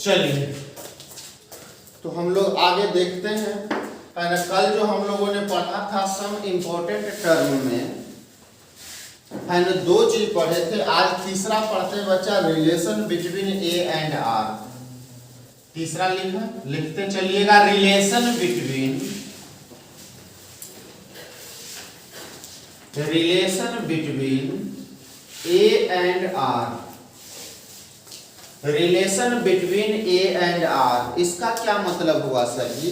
चलिए तो हम लोग आगे देखते हैं। कल जो हम लोगों ने पढ़ा था सम इम्पोर्टेंट टर्म में है ना, दो चीज पढ़े थे। आज तीसरा पढ़ते बच्चा relation between A and R. तीसरा लिखते चलिएगा, relation between A and R. Relation between A and R, इसका क्या मतलब हुआ सर जी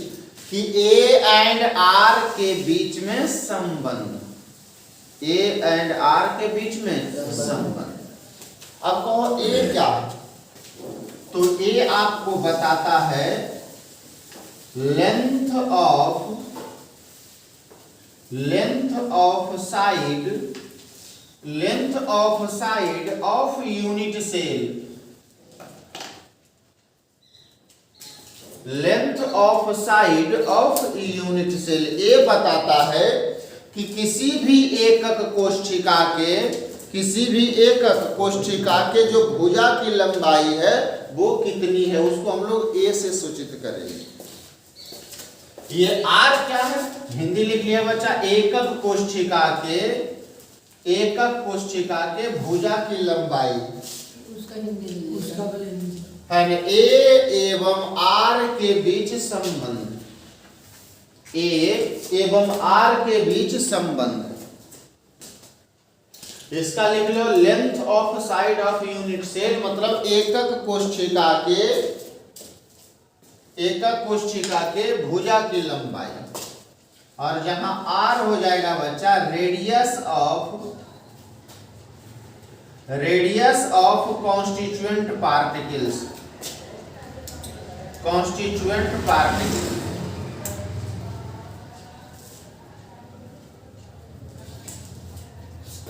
कि ए एंड आर के बीच में संबंध, ए एंड आर के बीच में संबंध। अब कहो ए क्या है, तो ए आपको बताता है length of side of unit cell. Length of side of unit cell ये बताता है कि किसी भी एकक कोष्ठिका के जो भुजा की लंबाई है वो कितनी है, उसको हम लोग ए से सूचित करेंगे। ये आर क्या है, हिंदी लिख लिया बच्चा, एकक कोष्ठिका के भुजा की लंबाई, उसका है ए एवं आर के बीच संबंध, ए एवं आर के बीच संबंध। इसका लिख लो length of side of unit cell, मतलब एकक कोष्ठिका के भुजा की लंबाई। और जहां आर हो जाएगा बच्चा radius of constituent particles.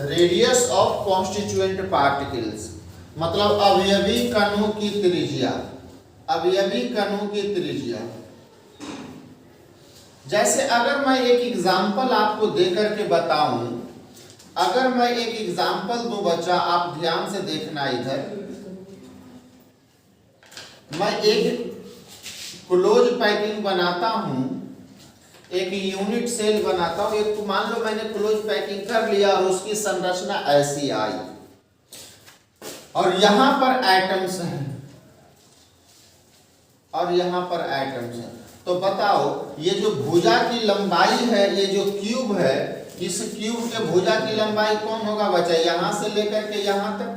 Radius of constituent particles मतलब अवयवी कणों की त्रिज्या। जैसे अगर मैं एक एग्जांपल आपको देकर के बताऊं, अगर मैं एक एग्जांपल दूं बच्चा, आप ध्यान से देखना इधर। मैं एक क्लोज पैकिंग बनाता हूं, एक यूनिट सेल बनाता हूं। एक तो मान लो मैंने क्लोज पैकिंग कर लिया और उसकी संरचना ऐसी आई, और यहां पर एटम्स हैं, तो बताओ ये जो भुजा की लंबाई है, ये जो क्यूब है, इस क्यूब के भुजा की लंबाई कौन होगा बच्चा, यहां से लेकर के यहां तक।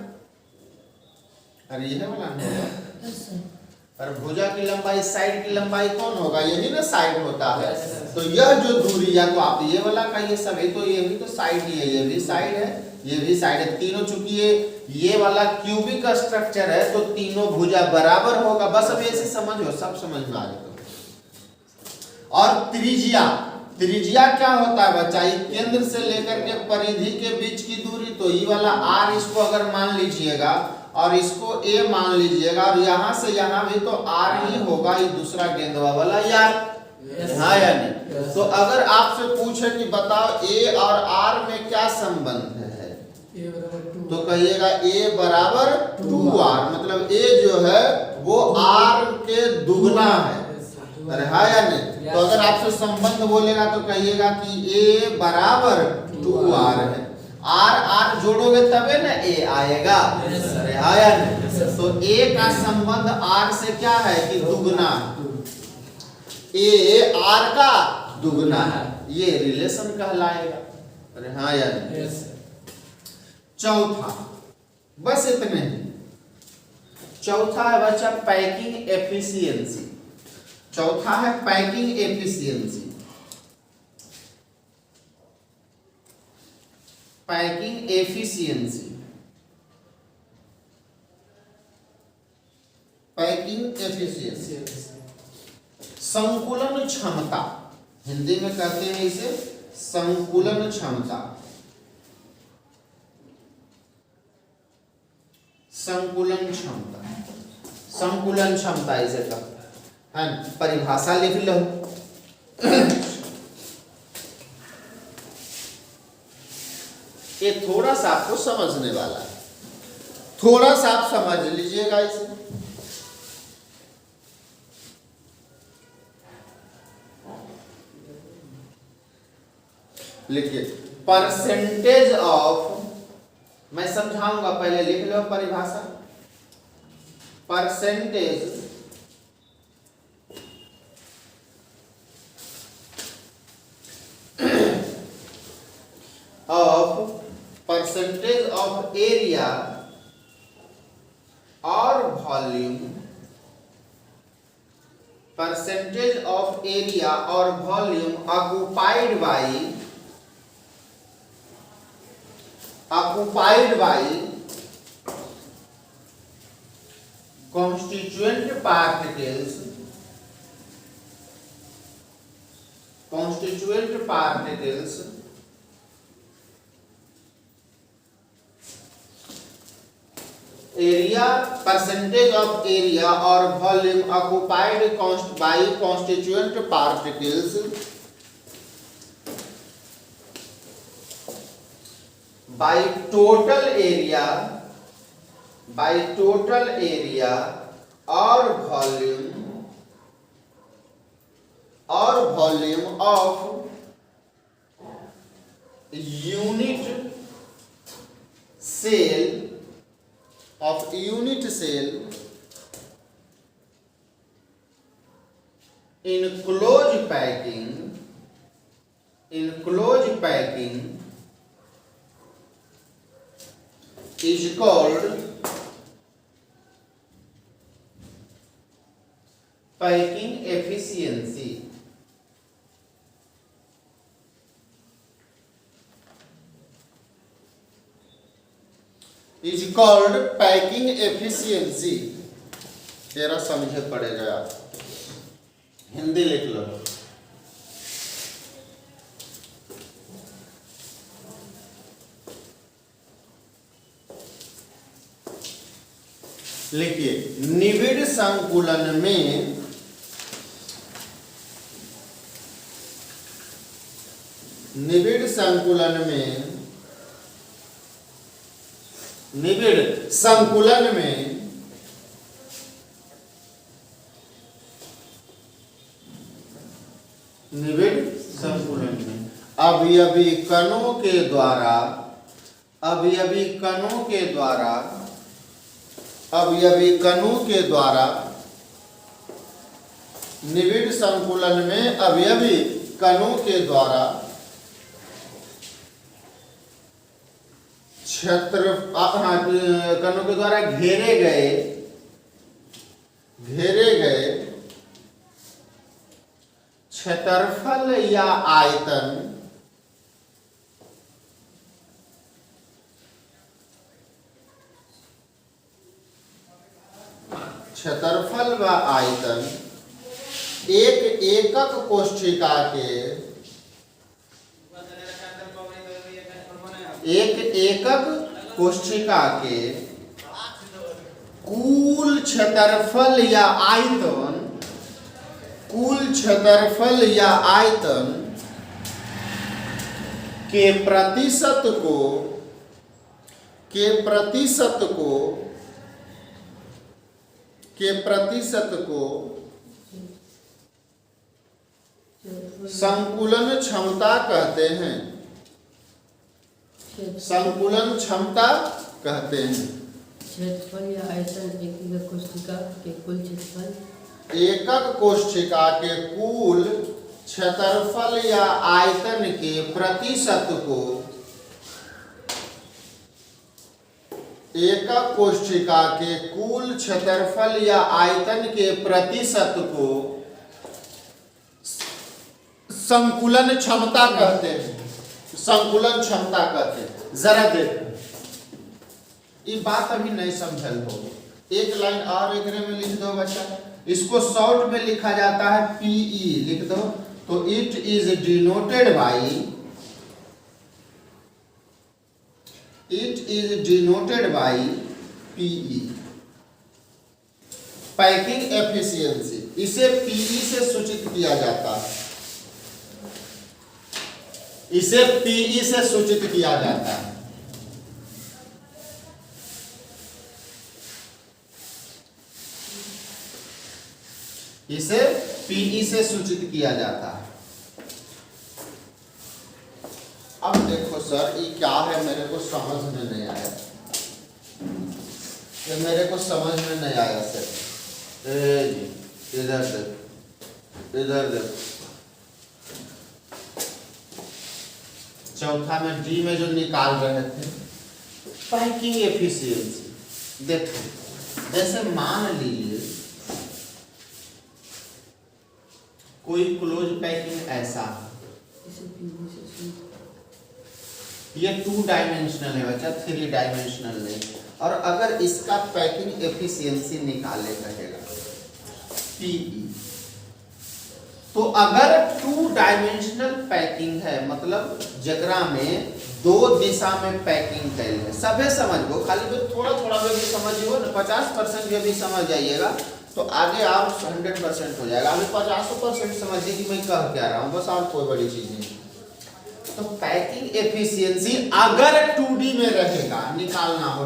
अरे ये वाला होगा, और भुजा की लंबाई, साइड की लंबाई कौन होगा, यही ना साइड होता है। तो यह जो दूरी, या तो आप ये वाला कहिए सभी, तो ये भी तो साइड ही है, ये भी साइड है, ये भी साइड है, तीनों। चूंकि ये वाला क्यूबिक स्ट्रक्चर है तो तीनों भुजा बराबर होगा। बस अब ऐसे समझो, सब समझ में आ रही। और त्रिज्या क्या होता है बच्चा, केंद्र से लेकर के परिधि के बीच की दूरी। तो ये वाला आर, इसको अगर मान लीजिएगा और इसको ए मान लीजिएगा, और यहां से यहां भी तो आर ही होगा, ये दूसरा गेंदवा वाला यार, हाँ या नहीं। तो अगर आपसे पूछे कि बताओ ए और आर में क्या संबंध है, तो कहिएगा ए बराबर 2r, मतलब ए जो है वो आर के दुगना है। अरे हाँ या नहीं। तो अगर आपसे संबंध बोलेगा तो कहिएगा कि ए बराबर 2r है। आर जोड़ोगे तबे ना ए आएगा। अरे हाँ या नहीं। तो ए का संबंध आर से क्या है कि दुगना, ए आर का दुगना है, ये रिलेशन कहलाएगा। अरे हाँ या नहीं। चौथा, बस इतने ही। चौथा है बच्चा पैकिंग एफिशिएंसी। चौथा है packing efficiency. Packing efficiency, packing efficiency, संकुलन क्षमता, हिंदी में कहते हैं इसे संकुलन क्षमता। संकुलन क्षमता इसे कहते हैं। परिभाषा लिख लो। ये थोड़ा सा आपको समझने वाला है, थोड़ा सा आप समझ लीजिएगा इसे। लिखिए परसेंटेज ऑफ, मैं समझाऊंगा पहले लिख लो परिभाषा। परसेंटेज ऑफ एरिया और वॉल्यूम, परसेंटेज ऑफ एरिया और volume occupied by constituent particles area, percentage of area और volume occupied by constituent particles by total area और volume of unit cell in closed packing is called packing efficiency. Is called packing efficiency. तेरा समझे पड़ेगा यार, हिंदी लिख लो। लिखिए निबिड़ संकुलन में निबिड़ संकुलन में अवयवी कणों के द्वारा निबिड़ संकुलन में अवयवी कणों के द्वारा कणों के द्वारा घेरे गए क्षेत्रफल या आयतन एक एकक कोष्ठिका के कुल क्षेत्रफल या आयतन के प्रतिशत को संकुलन क्षमता कहते हैं। क्षेत्रफल या आयतन एकक कोशिका के कुल क्षेत्रफल, एकक कोशिका के कुल क्षेत्रफल या आयतन के प्रतिशत को एकक कोशिका के कुल क्षेत्रफल या आयतन के प्रतिशत को संकुलन क्षमता कहते हैं। जरा देखो, ये बात अभी नहीं समझल हो, एक लाइन और एकरे में लिख दो बच्चा। इसको शॉर्ट में लिखा जाता है पीई, लिख दो। तो it is denoted by PE, packing efficiency. इसे पीई से सूचित किया जाता है, इसे पीई से सूचित किया जाता है। इसे पीई से सूचित किया जाता है। मेरे को समझ में नहीं आया, ये मेरे को समझ में नहीं आया सर। इधर देख, इधर देख। चौथा में डी में जो निकाल रहे थे पैकिंग एफिशिएंसी, देखो जैसे मान लीजिए कोई क्लोज पैकिंग ऐसा है, ये 2 डायमेंशनल है बच्चा, 3 डायमेंशनल नहीं। और अगर इसका पैकिंग एफिशिएंसी निकाले कहेगा पीई, तो अगर 2 डायमेंशनल पैकिंग है मतलब जगरा में 2 दिशा में पैकिंग कैल है, सबे समझ गो, खाली जो थोड़ा थोड़ा भी समझिए ना, 50% जो भी समझ जाइएगा तो आगे आप 100% हो जाएगा। अभी 50% समझिए कि मैं कह क्या रहा हूँ, बस और कोई बड़ी चीज नहीं। तो पैकिंग एफिशिएंसी अगर 2D में रहेगा, निकालना हो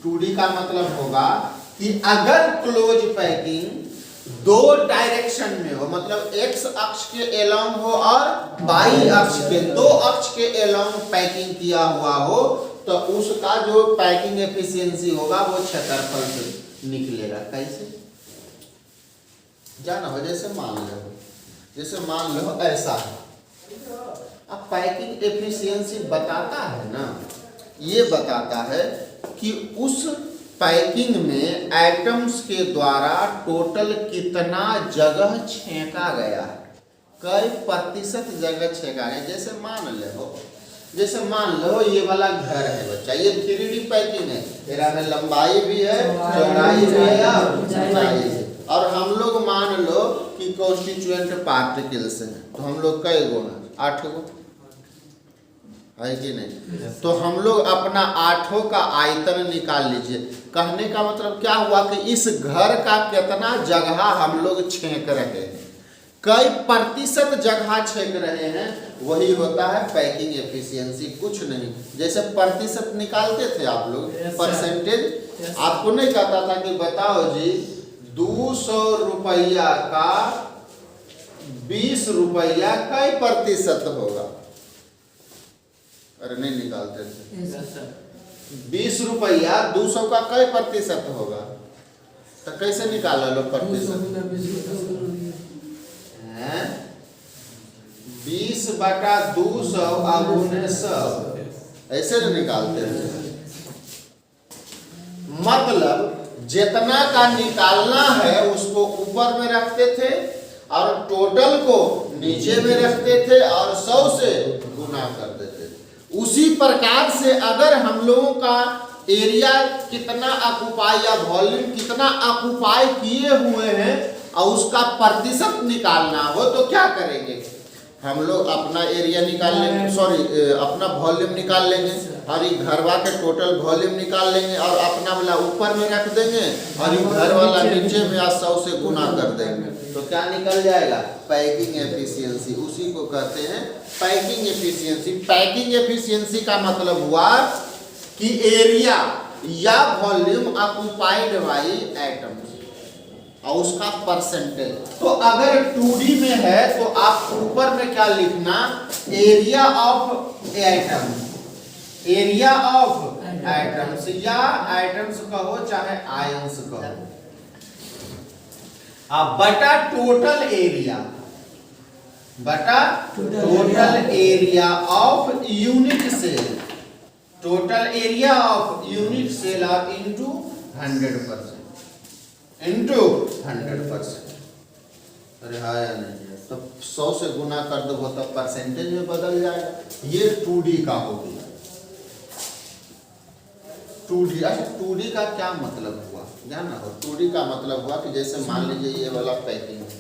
2D का मतलब होगा कि अगर क्लोज पैकिंग 2 डायरेक्शन में हो, मतलब x अक्ष के एलोंग हो और y अक्ष के, 2 अक्ष के एलोंग पैकिंग किया हुआ हो, तो उसका जो पैकिंग एफिशिएंसी होगा वो क्षेत्रफल से निकलेगा। कैसे जाना हो, जैसे मान लो ऐसा है। अब पैकिंग एफिशिएंसी बताता है ना, ये बताता है कि उस पैकिंग में एटम्स के द्वारा टोटल कितना जगह छेका गया है, कई प्रतिशत जगह छेका गया। जैसे मान लो ये वाला घर है बच्चा, ये 3D पैकिंग है, मेरा में लंबाई भी है, चौड़ाई भी है और ऊंचाई है। और हम लोग मान लो कि कॉन्स्टिट्यूएंट पार्टिकल्स हैं, तो हम लोग कई गो हैं, 8 गो है कि नहीं? तो हम लोग अपना 8 का आयतन निकाल लीजिए। कहने का मतलब क्या हुआ कि इस घर का कितना जगह हम लोग छेक रहे हैं, कई प्रतिशत जगह छेक रहे हैं, वही होता है पैकिंग एफिशिएंसी, कुछ नहीं। जैसे प्रतिशत निकालते थे आप लोग, परसेंटेज, आपको नहीं कहता था कि बताओ जी 200 रुपया का 20 रुपया कई प्रतिशत होगा? अरे नहीं निकालते थे। 20 रुपया 200 का कई प्रतिशत होगा? तो कैसे निकाला लो प्रतिशत? 20/200 गुने 100, ऐसे नहीं निकालते थे। मतलब जितना का निकालना है उसको ऊपर में रखते थे और टोटल को नीचे में रखते थे और 100 से गुना कर देते थे। उसी प्रकार से अगर हम लोगों का एरिया कितना ऑक्युपाई या वॉल्यूम कितना ऑक्युपाई किए हुए हैं और उसका प्रतिशत निकालना हो तो क्या करेंगे? हम लोग अपना एरिया निकाल लेंगे, अपना वॉल्यूम निकाल लेंगे और ये घरवा के टोटल वॉल्यूम निकाल लेंगे और अपना वाला ऊपर में रख देंगे और ये घर वाला नीचे में 100 से गुना कर देंगे, तो क्या निकल जाएगा? Packing efficiency. उसी को कहते हैं पैकिंग एफिशिएंसी। पैकिंग एफिशिएंसी का मतलब हुआ कि एरिया या वॉल्यूम ऑक्युपाइड बाय एटम्स और उसका परसेंटेज। तो अगर 2D में है तो आप ऊपर में क्या लिखना? Area of atoms, area of atoms, या एटम्स कहो चाहे आयंस कहो, अब बटा टोटल एरिया, बटा total area of unit cell, total area of unit cell और इनटू 100%, इनटू 100%। अरे हाँ या नहीं? तो 100 से गुना कर दो तो परसेंटेज में बदल जाएगा। ये 2D का हो गया। 2D, अच्छा 2D का क्या मतलब हुआ जाना हो? 2D का मतलब हुआ कि जैसे मान लीजिए ये वाला पैकिंग है,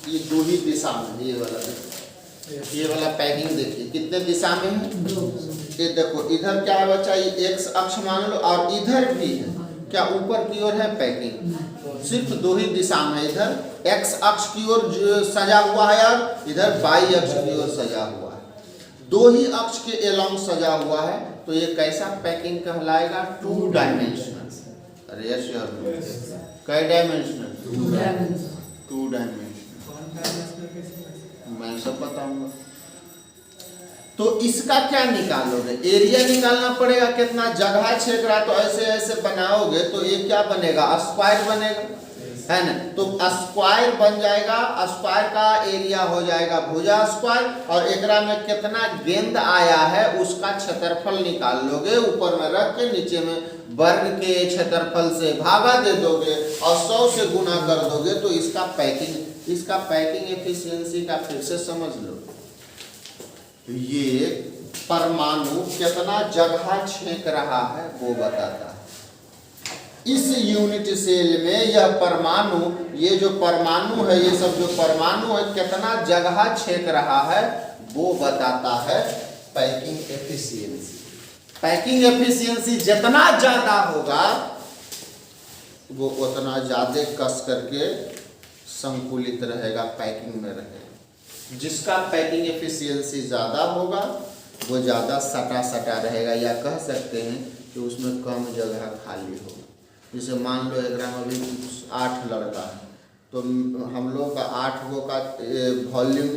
ये 2 ही दिशा में, ये वाला पैकिंग देखिए कितने दिशा में है? ये देखो इधर क्या है बच्चा, ये x अक्ष मान लो और इधर भी है, क्या ऊपर की ओर है पैकिंग? सिर्फ 2 ही दिशा में, इधर x अक्ष की ओर सजा हुआ है और इधर y अक्ष की ओर सजा हुआ है, 2 ही अक्ष के एलोंग सजा हुआ है। तो ये कैसा पैकिंग कहलाएगा? 2 डायमेंशनल। अरे यस यार, कई डायमेंशनल? 2 डायमेंशनल। मैं सब बताऊंगा। तो इसका क्या निकालोगे, एरिया निकालना पड़ेगा, कितना जगह छेक रहा, तो ऐसे ऐसे बनाओगे तो ये क्या बनेगा, स्क्वायर बनेगा, है ना। तो स्क्वायर बन जाएगा, स्क्वायर का एरिया हो जाएगा भुजा स्क्वायर, और एकरा में कितना गेंद आया है उसका क्षेत्रफल निकाल लोगे, ऊपर में रख के नीचे में वर्ग के क्षेत्रफल से भागा दे दोगे और 100 से गुना कर दोगे, तो इसका पैकिंग एफिशिएंसी का फिर से समझ लो। ये परमाणु कितना जगह छेक रहा है वो बताता है। इस यूनिट सेल में यह परमाणु, ये जो परमाणु है, ये सब जो परमाणु है कितना जगह छेक रहा है वो बताता है पैकिंग एफिशिएंसी। पैकिंग एफिशिएंसी जितना ज्यादा होगा वो उतना ज्यादा कस करके संकुलित रहेगा, पैकिंग में रहेगा। जिसका पैकिंग एफिशिएंसी ज्यादा होगा वो ज्यादा सटा सटा रहेगा, या कह सकते हैं कि उसमें कम जगह खाली होगा। जैसे मान लो एक में अभी 8 लड़का है, तो हम लोग का 8 गो का वॉल्यूम,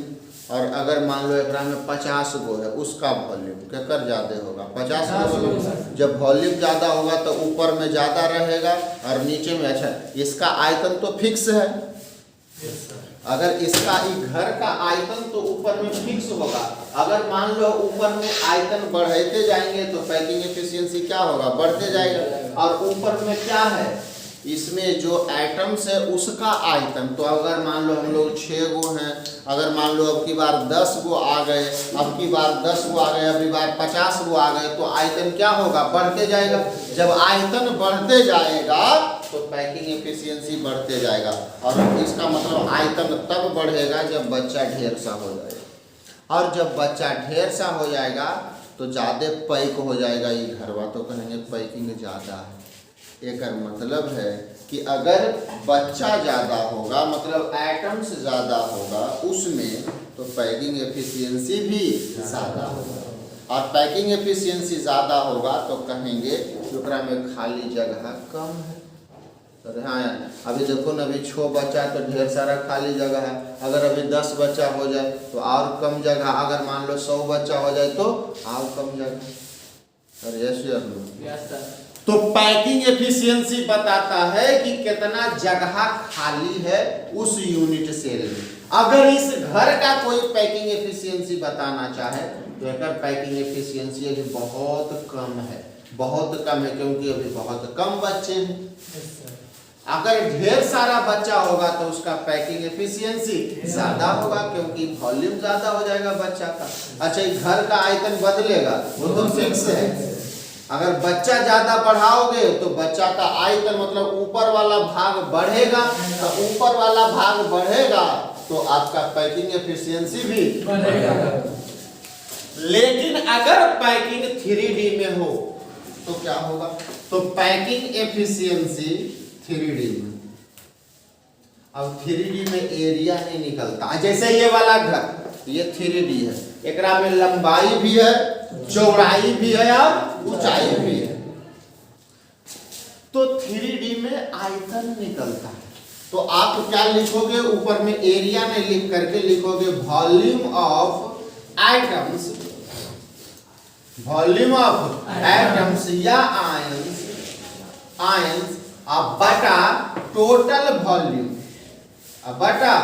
और अगर मान लो एक में 50 गो है, उसका वॉल्यूम केकर ज़्यादा होगा, 50 गो। जब वॉल्यूम ज़्यादा होगा तो ऊपर में ज़्यादा रहेगा और नीचे में, अच्छा इसका आयतन तो फिक्स है, अगर इसका घर का आयतन तो ऊपर में फिक्स होगा, अगर मान लो ऊपर में आयतन बढ़ाते जाएंगे तो पैकिंग एफिशिएंसी क्या होगा, बढ़ते जाएगा। और ऊपर में क्या है, इसमें जो एटम्स है उसका आयतन, तो अगर मान लो हम लोग 6 गो हैं, अगर मान लो अब की बार 10 गो आ गए, अब की बार 10 गो आ गए, अब की बार 50 गो आ गए, तो आयतन क्या होगा, बढ़ते जाएगा। जब आयतन बढ़ते जाएगा तो पैकिंग एफिशिएंसी बढ़ते जाएगा, और इसका मतलब आयतन तब बढ़ेगा जब बच्चा ढेर सा हो जाएगा, और जब बच्चा ढेर सा हो जाएगा तो ज़्यादा पैक हो जाएगा ये घरवा, तो कहेंगे पैकिंग ज़्यादा है। एक मतलब है कि अगर बच्चा ज़्यादा होगा, मतलब एटम्स ज़्यादा होगा उसमें, तो पैकिंग एफिशिएंसी भी ज़्यादा होगा, और पैकिंग एफिशिएंसी ज़्यादा होगा तो कहेंगे ओकरा में खाली जगह कम है। तो हाँ, अभी देखो ना, अभी 6 बच्चा है तो ढेर सारा खाली जगह है, अगर अभी 10 बच्चा हो जाए तो और कम जगह, अगर मान लो 100 बच्चा हो जाए तो और कम जगह। अरे यस, तो पैकिंग एफिशिएंसी बताता है कि कितना जगह खाली है उस यूनिट सेल में। अगर इस घर का कोई पैकिंग एफिशिएंसी बताना चाहे तो अगर पैकिंग एफिशिएंसी अभी बहुत कम है, बहुत कम है, क्योंकि अभी बहुत कम बच्चे हैं। अगर ढेर सारा बच्चा होगा तो उसका पैकिंग एफिशिएंसी ज्यादा होगा, क्योंकि वॉल्यूम ज्यादा हो जाएगा बच्चा का। अच्छा, घर का आयतन बदलेगा, वो तो फिक्स है। अगर बच्चा ज्यादा बढ़ाओगे तो बच्चा का आयतन, मतलब ऊपर वाला भाग बढ़ेगा, तो ऊपर वाला भाग बढ़ेगा तो आपका पैकिंग एफिशिएंसी भी बढ़ेगा। लेकिन अगर पैकिंग 3D में हो तो क्या होगा, तो पैकिंग एफिशिएंसी 3D में, अब 3D में एरिया नहीं निकलता। जैसे ये वाला घर, ये 3D है, एकरा में लंबाई भी है, चौड़ाई भी है और ऊंचाई भी है, तो 3D में आयतन निकलता है। तो आप क्या लिखोगे, ऊपर में एरिया नहीं लिख करके लिखोगे volume of atoms, volume of atoms या आयंस बटा टोटल वॉल्यूम, बटा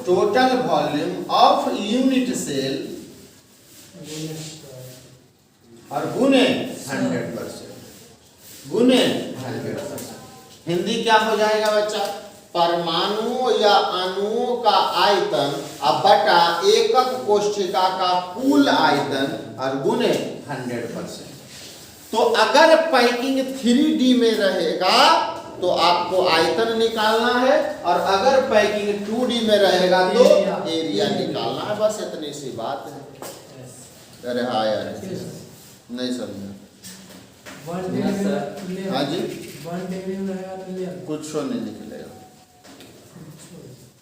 total volume of unit cell और गुने 100%, गुने 100%। हिंदी क्या हो जाएगा बच्चा, परमाणु या अणुओं का आयतन अब बटा एकक कोष्ठिका का कुल आयतन और गुने 100%। तो अगर पैकिंग 3D में रहेगा तो आपको आयतन निकालना है, और अगर पैकिंग 2D में रहेगा तो एरिया निकालना है। बस इतनी सी बात है। अरे हाँ यार, नहीं समझा? हाँ जी, कुछ नहीं निकलेगा,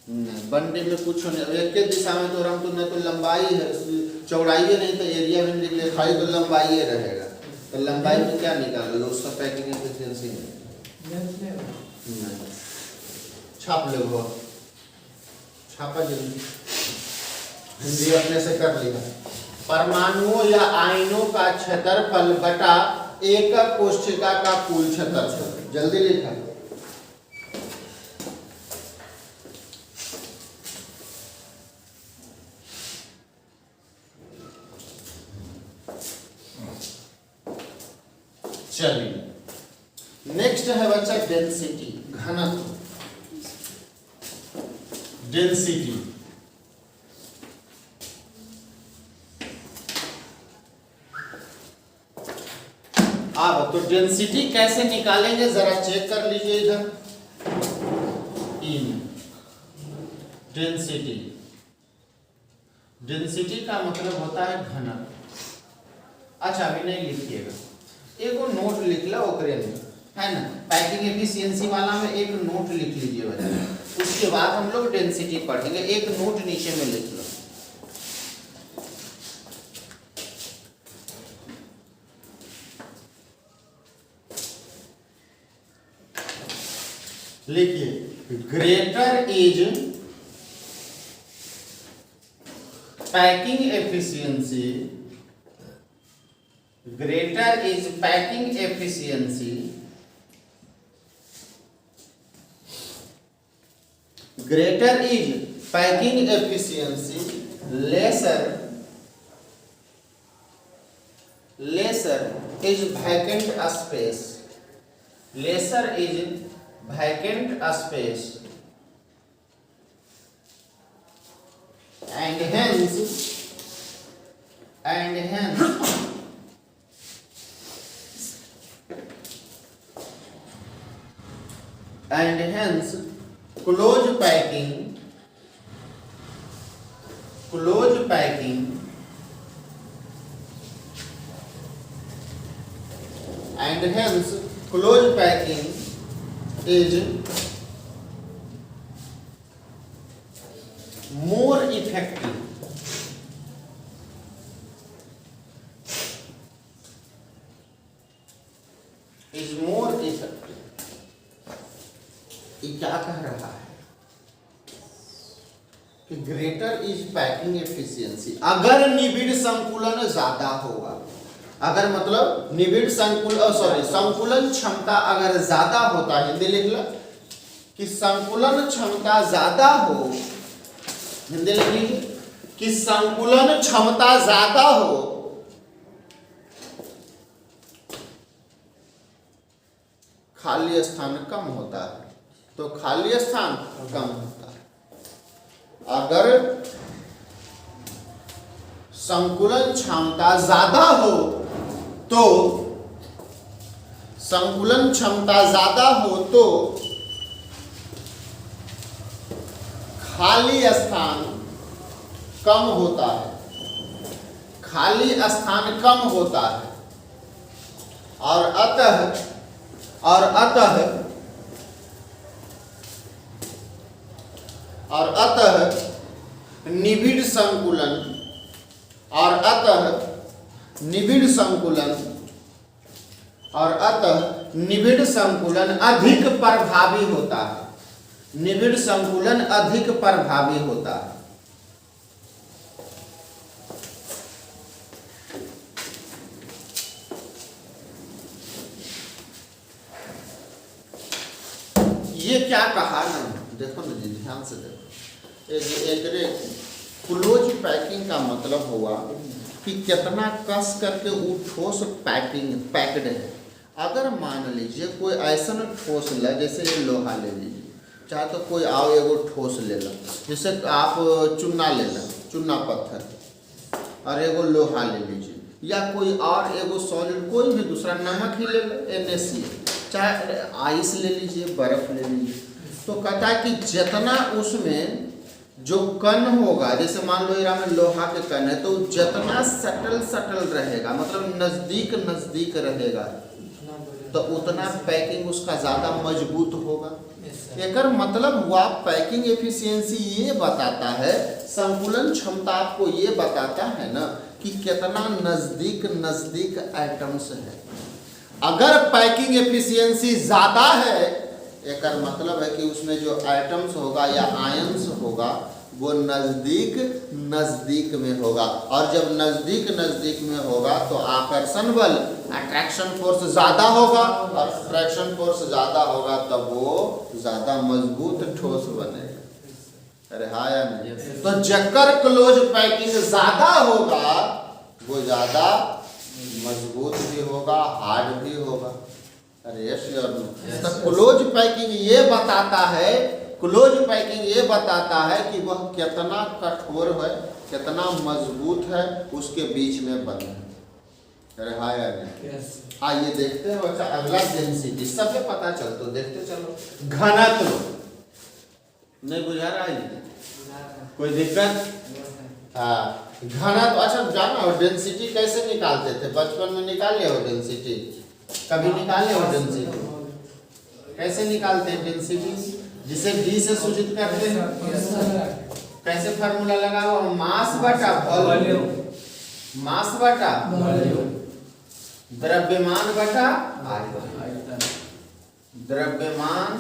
नहीं बंडे में कुछ नहीं। एक के दिशा में तो हम तो न तो लंबाई है, चौड़ाई है, नहीं तो एरिया में निकले, खाली तो लंबाई रहेगा। तो लंबाई में क्या निकालोगे, उसका पैकिंग एफिशिएंसी नहीं। छाप ले वो, छापा जल्दी, हिंदी अपने से कर लिया। परमाणुओं या आयनों का क्षेत्रफल बटा एकक कोशिका का कुल क्षेत्रफल। जल्दी लिखा। चलिए नेक्स्ट है बच्चा डेंसिटी, घनत्व। डेंसिटी अब तो डेंसिटी कैसे निकालेंगे जरा चेक कर लीजिए इधर। इन डेंसिटी, डेंसिटी का मतलब होता है घनत्व। अच्छा अभी नहीं लिखिएगा, एगो नोट लिख लो ओकरे में, है ना। पैकिंग एफिशिएंसी वाला में एक नोट लिख लीजिए बच्चा, उसके बाद हम लोग डेंसिटी पढ़ेंगे। एक नोट नीचे में लिख लो। लिखिए greater is packing efficiency, greater is packing efficiency, greater is packing efficiency, lesser is vacant space, lesser is vacant space, and hence close packing and hence close packing is more effective, is more effective। ये क्या कह रहा है कि greater is packing efficiency, अगर निबिड़ संकुलन ज्यादा होगा, अगर मतलब निबिड़ संकुलन क्षमता अगर ज्यादा होता है, हिंदी लिख लो कि संकुलन क्षमता ज्यादा हो, हिंदी लिख लीजिए कि संकुलन क्षमता ज्यादा हो खाली स्थान कम होता है, तो खाली स्थान कम होता है। अगर संकुलन क्षमता ज्यादा हो तो संकुलन क्षमता ज्यादा हो तो खाली स्थान कम होता है, खाली स्थान कम होता है और अतः निबिड़ संकुलन अधिक प्रभावी होता है, निबिड़ संकुलन अधिक प्रभावी होता है। ये क्या कहा ना, देखो ना जी, ध्यान से देखो। क्लोज पैकिंग का मतलब हुआ कि कितना कस करके वो ठोस पैक्ड है। अगर मान लीजिए कोई ऐसा ठोस ले, जैसे ये लोहा ले लीजिए, चाहे तो कोई आओ एगो ठोस ले लो, जैसे आप चुन्ना ले लो, चुन्ना पत्थर, और एगो लोहा ले लीजिए, या कोई और एगो सॉलिड कोई भी दूसरा, नमक ही ले लो, NaCl, चाहे आइस ले लीजिए, बर्फ ले लीजिए, तो कहता है कि जितना उसमें जो कण होगा, जैसे मान लो इरा में लोहा के कण है, तो जितना सटल रहेगा, मतलब नजदीक रहेगा, तो उतना पैकिंग उसका ज्यादा मजबूत होगा। एकर मतलब हुआ पैकिंग एफिशिएंसी ये बताता है, संकुलन क्षमता आपको ये बताता है ना कि कितना नजदीक एटम्स है। अगर पैकिंग एफिशिएंसी ज्यादा है, एकर मतलब है कि उसमें जो एटम्स होगा या आयंस होगा वो नजदीक नजदीक में होगा, और जब नजदीक नजदीक में होगा तो आकर्षण बल अट्रैक्शन फोर्स ज्यादा होगा, और अट्रैक्शन फोर्स ज्यादा होगा तब वो ज्यादा मजबूत ठोस बनेगा। अरे हाँ या नहीं? तो जकर क्लोज पैकिंग ज्यादा होगा वो ज्यादा मजबूत भी होगा, हार्ड भी होगा। अरे यस और नो? तो क्लोज पैकिंग ये बताता है, क्लोज पैकिंग ये बताता है कि वह कितना कठोर है, कितना मजबूत है, उसके बीच में बंद है। अरे हाँ या नहीं? आइए देखते हैं बच्चा अगला डेंसिटी, सबसे पता चल तो देखते चलो। घनत्व नहीं बुझा रहा है? कोई दिक्कत? हाँ घनत्व। अच्छा जाना हो डेंसिटी कैसे निकालते थे? बचपन में निकाल लिया हो डेंसिटी? कभी निकाल लिया हो डेंसिटी? कैसे निकालते हैं डेंसिटी? जिसे डी से सूचित करते हैं। कैसे फार्मूला लगा हुआ? मास बटा वॉल्यूम, मास बटा द्रव्यमान बटा आयतन, द्रव्यमान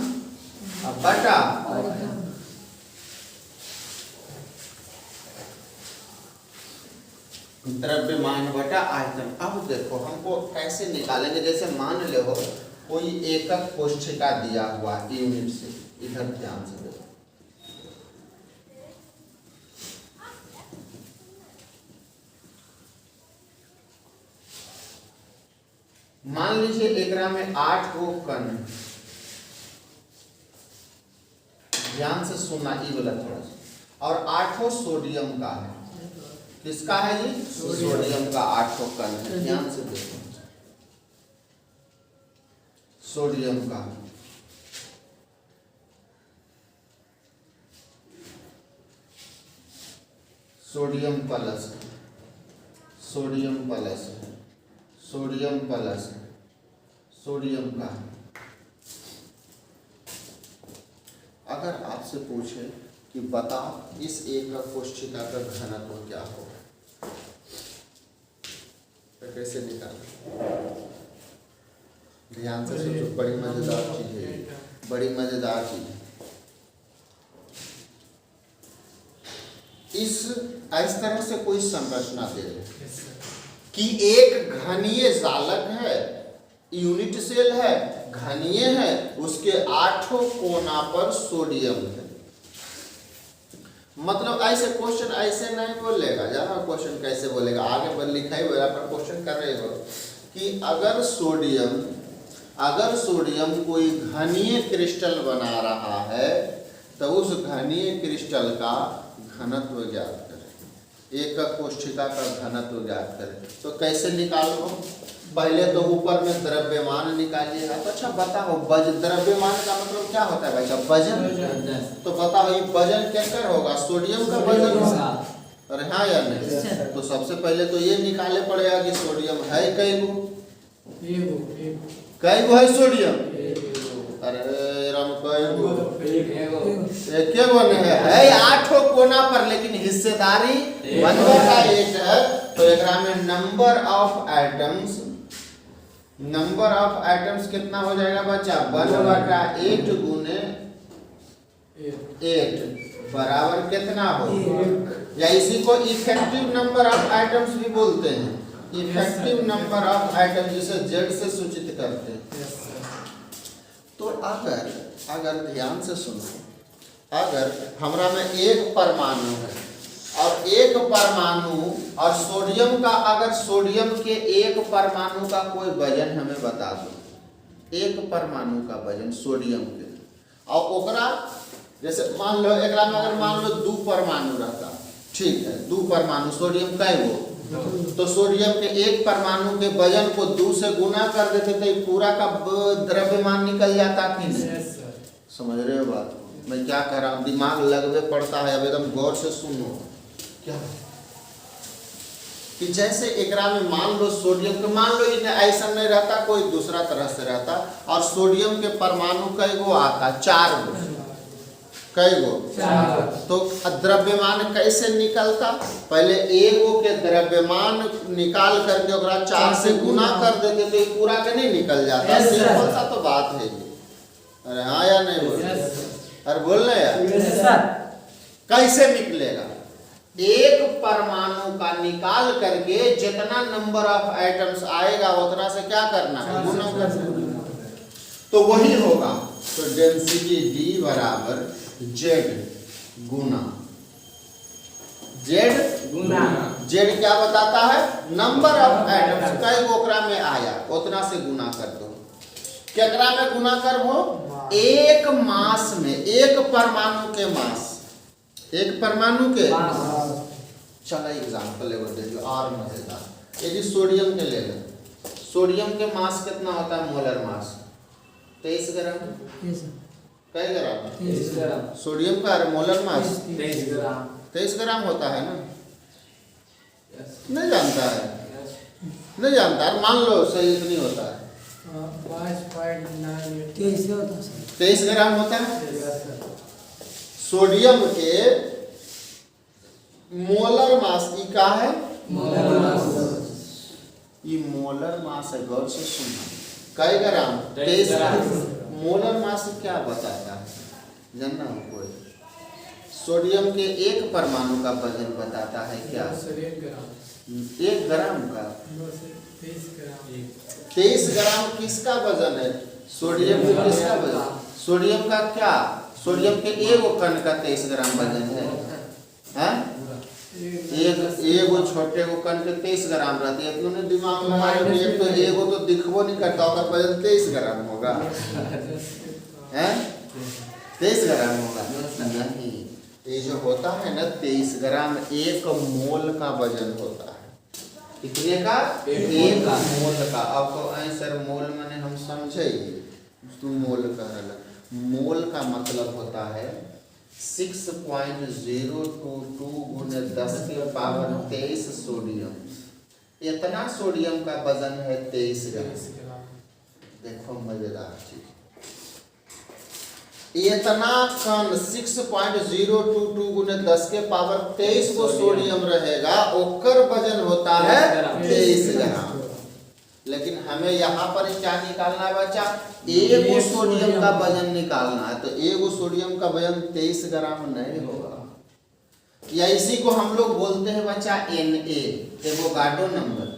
बटा द्रव्यमान बटा आयतन। अब देखो हमको कैसे निकालेंगे, जैसे मान ले हो कोई एकक कोष्ठिका दिया हुआ यूनिट से, इधर ध्यान से देखो। मान लीजिए एकरा में 8 गो कण, ध्यान से सुनना ये वाला थोड़ा सा, और 8 सोडियम का है। किसका है ये? सोडियम का 8 कण है। ध्यान से देखो, सोडियम का sodium plus, sodium plus, sodium plus, sodium का। अगर आपसे पूछे कि बताओ इस एकक कोष्ठिका का घनत्व क्या होगा, तो कैसे निकालें? ध्यान से सोचो, बड़ी मजेदार चीज है, बड़ी मजेदार चीज है। इस तरह से कोई संरचना दे रहे कि एक घनीय जालक है, यूनिट सेल है, घनीय है, उसके 8 कोना पर सोडियम है। मतलब ऐसे क्वेश्चन ऐसे नहीं बोलेगा, जाना क्वेश्चन कैसे बोलेगा, आगे पर लिखा ही हुआ पर क्वेश्चन कर रहे हो कि अगर सोडियम कोई घनीय क्रिस्टल बना रहा है तो उस घनीय क्रिस्टल का घनत्व ज्ञात करें, एकक कोष्ठिका का घनत्व ज्ञात करें। तो कैसे निकालो? पहले तो ऊपर में द्रव्यमान निकालिएगा। तो अच्छा बताओ द्रव्यमान का मतलब क्या होता है भाई? वजन। तो बताओ ये वजन कैसे होगा? सोडियम का वजन होगा। अरे हाँ या नहीं? तो सबसे पहले तो ये निकाले पड़ेगा कि सोडियम है कई गो, कई गो है सोडियम? अरे राम कई गो? एक है 8 कोना पर, लेकिन हिस्सेदारी 1/8 है। तो एकरा में नंबर ऑफ एटम्स कितना हो जाएगा बच्चा? 1/8 गुने 8 बराबर कितना हो? या इसी को इफेक्टिव नंबर ऑफ एटम्स भी बोलते हैं, इफेक्टिव नंबर ऑफ एटम, जिसे जेड से सूचित करते हैं। तो अगर ध्यान से सुनो, अगर हमरा में एक परमाणु है और एक परमाणु और सोडियम का, अगर सोडियम के एक परमाणु का कोई वजन हमें बता दो, एक परमाणु का वजन सोडियम के, और ओकरा जैसे मान लो एकरा में अगर मान लो 2 परमाणु रहता, ठीक है, 2 परमाणु, सोडियम का है वो, तो सोडियम के एक परमाणु के वजन को 2 से गुना कर देते तो पूरा का द्रव्यमान निकल जाता कि नहीं? समझ रहे हो बात? मैं क्या कह रहा हूँ, दिमाग लगवे पड़ता है। अब एकदम गौर से सुनो क्या कि जैसे एकरा में मान लो सोडियम के, मान लो इन्हें ऐसा नहीं रहता, कोई दूसरा तरह से रहता, और सोडियम के परमाणु कई गो आता? 4 गो। कई गो? 4। तो द्रव्यमान कैसे निकलता? पहले एक गो के द्रव्यमान निकाल करके ओकरा 4 से गुना कर देते तो ये पूरा के नहीं निकल जाता। सिंपल सा तो बात है ये। अरे हाँ या नहीं बोल? अरे बोल रहे यार, कैसे निकलेगा? एक परमाणु का निकाल करके जितना नंबर ऑफ एटम्स आएगा उतना से क्या करना है? गुना करना। तो वही होगा। तो डेंसिटी D बराबर Z गुना Z क्या बताता है? नंबर ऑफ एटम्स कई गोकरा में आया उतना से गुना कर दो। केकरा में गुना कर हो? एक मास में, एक परमाणु के मास, एक परमाणु के चलो एग्जांपल दे दो और मजेदार। यदि सोडियम के ले लें, सोडियम के मास कितना होता है? मोलर मास 23 ग्राम। कई ग्राम? 23 ग्राम। सोडियम का मोलर मास 23 ग्राम होता है ना? नहीं जानता है? नहीं जानता है? मान लो सही इतनी होता है, 23 ग्राम होता है। सोडियम के मोलर मास की क्या है? ये मोलर मास है, गौर से सुनना। कई ग्राम? 23 ग्राम। मोलर मास क्या बताता है? जानना हो कोई? सोडियम के एक परमाणु का वजन बताता है क्या? 1 ग्राम का 23 ग्राम किसका वजन है? सोडियम का किसका वजन? सोडियम का क्या? सोडियम के एगो कण का 23 ग्राम वजन है। हैं? एगो छोटे को कण के 23 ग्राम रहती है। तुमने दिमाग लगाया एक तो एगो तो दिखबो नहीं करता होगा, वजन 23 ग्राम होगा। हैं? 23 ग्राम होगा नहीं। ये जो होता है ना 23 ग्राम, एक मोल का वजन होता है। कितने का? एक मोल का। अब तो सर मोल मैंने हम समझे, तू मोल कह रहा। मोल का मतलब होता है 6.022 गुने 10 के पावर 23 सोडियम। इतना सोडियम का वजन है 23 ग्राम। देखो मजेदार चीज, इतना कण 6.022 गुने 10 के पावर 23 को सोडियम रहेगा, ओकर वजन होता है 23 ग्राम। लेकिन हमें यहाँ पर क्या निकालना है बच्चा? एगो सोडियम का वजन निकालना है। तो एगो सोडियम का वजन 23 ग्राम नहीं होगा। या इसी को हम लोग बोलते हैं बच्चा Na, एवोगाड्रो नंबर।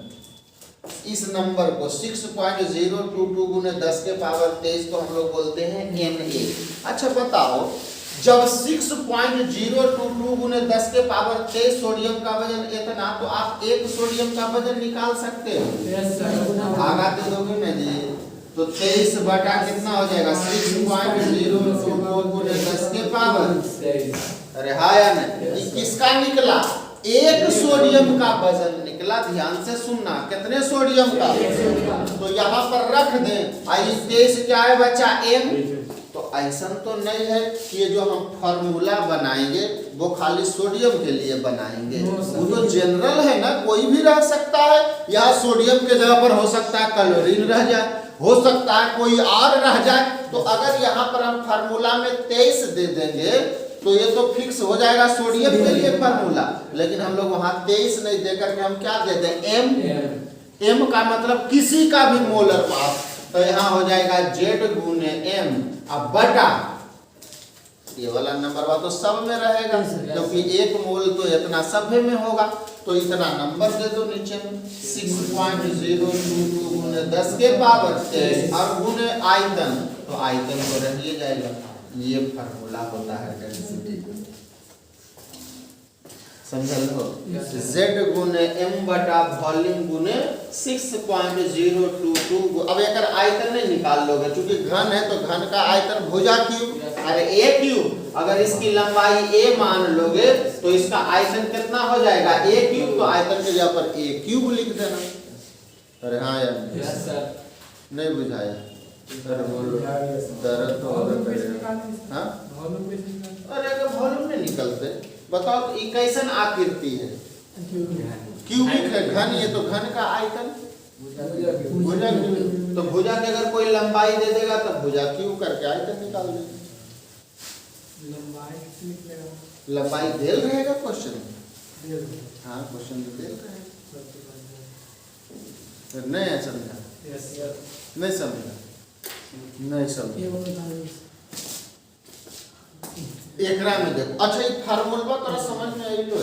इस नंबर को 6.022 गुने 10 के पावर 23 को हम लोग बोलते हैं Na। अच्छा बताओ, जब 6.022 गुने 10 के पावर 23 सोडियम का वजन इतना, तो आप एक सोडियम का वजन निकाल सकते हो? भागा दे दोगे ना जी, तो 23 बटा कितना हो जाएगा? 6.022 गुने 10 के पावर। अरे हाँ या नहीं? किसका निकला? एक सोडियम का वजन निकला। ध्यान से सुनना, कितने सोडियम का? तो यहाँ पर रख दें। आई 23 क्या है बच्चा? M। तो ऐसा तो नहीं है कि ये जो हम फार्मूला बनाएंगे वो खाली सोडियम के लिए बनाएंगे। वो तो जनरल है ना, कोई भी रह सकता है। या सोडियम के जगह पर हो सकता है क्लोरीन रह जाए, हो सकता है कोई और रह जाए। तो अगर यहाँ पर हम फार्मूला में 23 दे देंगे तो ये तो फिक्स हो जाएगा सोडियम के लिए फार्मूला। लेकिन हम लोग वहाँ 23 नहीं देकर के हम क्या दे दें? M का मतलब किसी का भी मोलर मास। तो यहाँ हो जाएगा Z गुने M। अब बटा ये वाला नंबर तो सब में रहेगा, क्योंकि एक मोल तो इतना सभ्य में होगा। तो इतना नंबर दे दो नीचे में 6.022 गुने 10 के पावर 23 और गुने आयतन। तो आयतन तो रह ही जाएगा। ये फार्मूला होता है डेंसिटी। समझल हो? Z गुने M बटा वॉल्यूम गुने 6.022। अब एक आयतन नहीं निकाल लोगे, क्योंकि घन है तो घन का आयतन भुजा क्यूब। अरे A क्यूब, अगर इसकी लंबाई A मान लोगे तो इसका आयतन कितना हो जाएगा? A cube. तो आयतन के जगह पर A क्यूब लिख देना। अरे हाँ यार, नहीं बुझाया? अरे बोलो, दर्द तो हाँ? अरे अगर वॉल्यूम नहीं निकलते बताओ तो ये कैसन आकृति है? क्यूबिक है, घन। ये तो घन का आयतन भुजा। तो भुजा के अगर कोई लंबाई दे देगा तो भुजा क्यूब करके आयतन निकाल देगा। लंबाई देल रहेगा क्वेश्चन। हाँ क्वेश्चन तो देल रहेगा। नहीं समझा? नहीं समझा? नहीं समझा? एकरा में देखो। अच्छा ये फार्मूला तोरा समझ में आई लो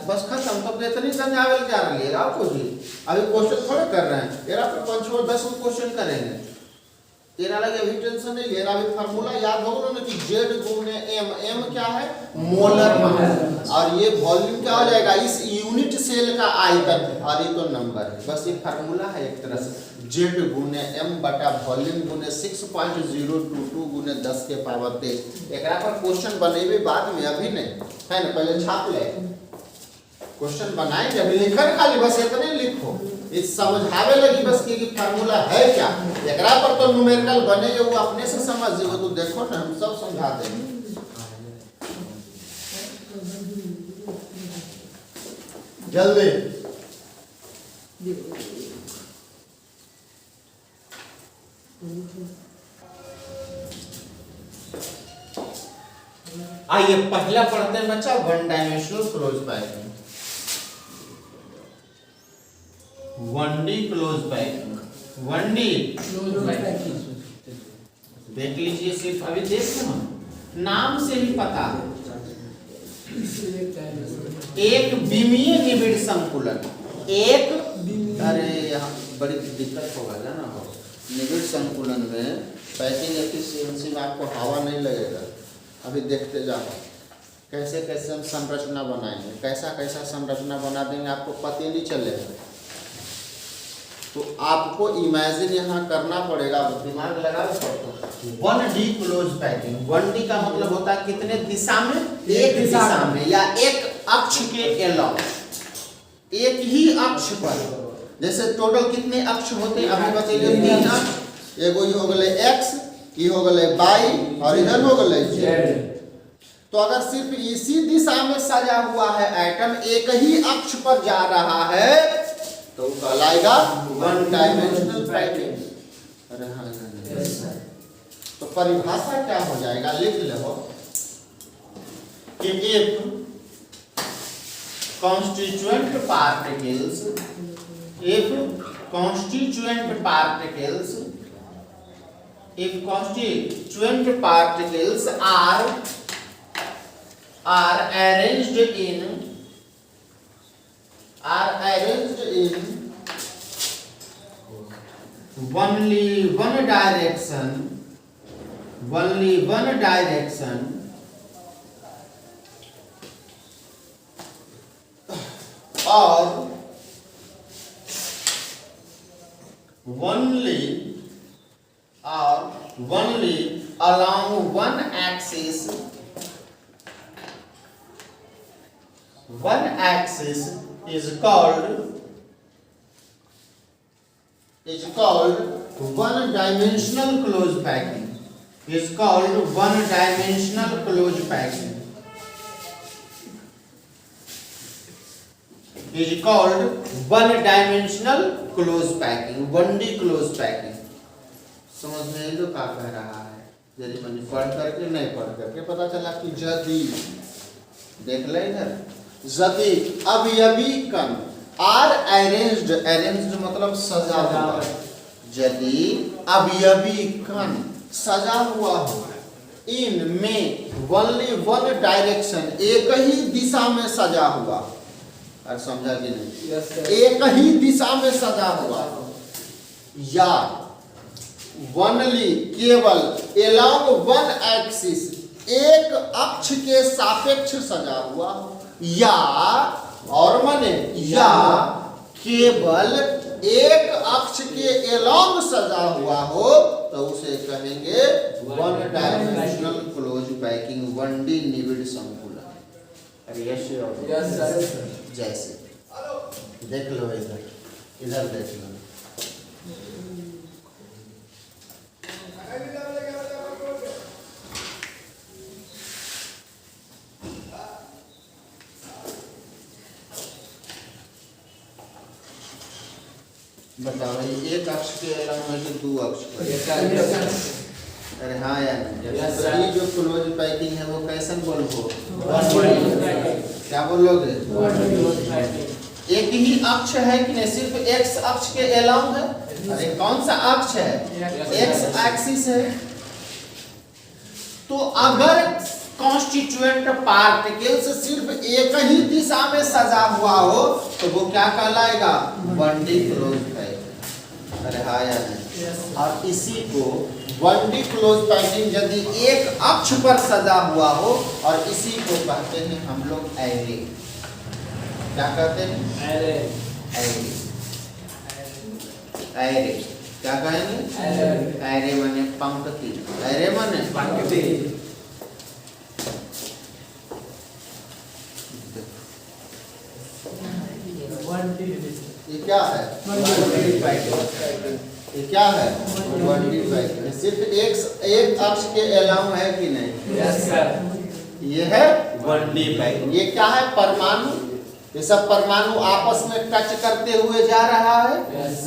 बस खत्म। तब इतनी समझावल क्या रही है आपको जी। अभी क्वेश्चन थोड़े कर रहे हैं, एरा पे 5 और 10 क्वेश्चन करेंगे। एरा लगे अभी टेंशन नहीं ले। अभी फार्मूला याद हो गया ना कि Z गुणे M। M क्या है? Molar mass. और ये वॉल्यूम क्या हो जाएगा? इस यूनिट सेल का आयतन, और ये तो नंबर है। बस ये फार्मूला है एक तरह से। Z गुणे M बटा वॉल्यूम गुणे 6.022 गुणे 10 के पावर 23। एकरा पर क्वेश्चन बनेबे बाद में, अभी नहीं है ना। पहले छाप ले, क्वेश्चन बनाएंगे। अभी लिखर खाली बस इतने लिखो, इस समझावे लगी बस कि फार्मूला है क्या। एकरा पर तो न्यूमेरिकल बनेगा, वो अपने से समझ जेबो। तो देखो ना हम सब समझा देंगे। जल्दी आइए पहला पढ़ते हैं बच्चा, one dimensional close packing. 1D close packing. 1D देख लीजिए, सिर्फ अभी देख नाम से ही पता है। एक विमीय निबिड़ संकुलन। एक अरे यहाँ बड़ी दिक्कत होगा ना। निबिड़ संकुलन में पैकिंग एफिशिएंसी में आपको हवा नहीं लगेगा। अभी देखते जाओ कैसे कैसे हम संरचना बनाएंगे, कैसा कैसा संरचना बना देंगे आपको पता ही नहीं चलेगा। तो आपको इमेजिन यहाँ करना पड़ेगा, दिमाग लगा पड़ता। 1D close packing. 1D का मतलब होता है कितने दिशा में? एक दिशा में या एक अक्ष के अलावा, एक ही अक्ष पर। जैसे टोटल कितने अक्ष होते हैं अभी बताइए? 3 अक्ष। एगो हो गए x, ये हो गए y, और इधर हो गए z। तो अगर सिर्फ इसी दिशा में सजा हुआ है एटम, एक ही अक्ष पर जा रहा है, तो कहलाएगा वन डायमेंशनल पैकिंग। अरे हाँ तो परिभाषा क्या हो जाएगा? लिख लो कि if constituent particles are arranged in only one direction, or only along one axis is called one dimensional closed packing. Is called one dimensional closed packing. Is called one dimensional closed packing. 1D closed packing. समझ में लो क्या कह रहा है? यदि मैंने पढ़ करके नहीं पढ़ करके पता चला कि यदि देख ले इधर, यदि अवयवी कण आर अरेंज्ड मतलब सजा हुआ। यदि अवयवी कण सजा हुआ हो इन में ओनली वन डायरेक्शन, एक ही दिशा में सजा हुआ। और समझा कि नहीं? एक ही दिशा में सजा हुआ, या ओनली केवल along वन एक्सिस, एक अक्ष के सापेक्ष सजा हुआ, या और माने या केवल एक अक्ष के along सजा हुआ हो, तो उसे कहेंगे one dimensional close packing, 1D निबिड़ संकुलन। जैसे देख लो इधर देख लो, बताओ एक अक्ष के अलावा में दो अक्ष पर। अरे हाँ यार, ये जो क्लोज पैकिंग है वो कैसन बोलबो? क्या बोलोगे? एक ही अक्ष है कि नहीं? सिर्फ एक्स अक्ष के अलावा है। अरे कौन सा अक्ष है? एक्स एक्सिस है। तो अगर कॉन्स्टिट्यूएंट पार्टिकल्स सिर्फ एक ही दिशा में सजा हुआ हो तो वो क्या कहलाएगा? 1D close packing. अरे हाँ या नहीं? और इसी को 1D क्लोज पैकिंग यदि एक अक्ष पर सजा हुआ हो और इसी को कहते हैं हम लोग एरे। क्या कहते हैं? एरे। एरे क्या कहेंगे? एरे माने पंक्ति। एरे माने पंक्ति। ये क्या है? 1D packing. ये क्या है? 1D packing. सिर्फ एक अक्ष के अलावा है कि नहीं? Yes sir. ये है 1D पैकिंग। ये क्या है? परमाणु। ये सब परमाणु आपस में टच करते हुए जा रहा है।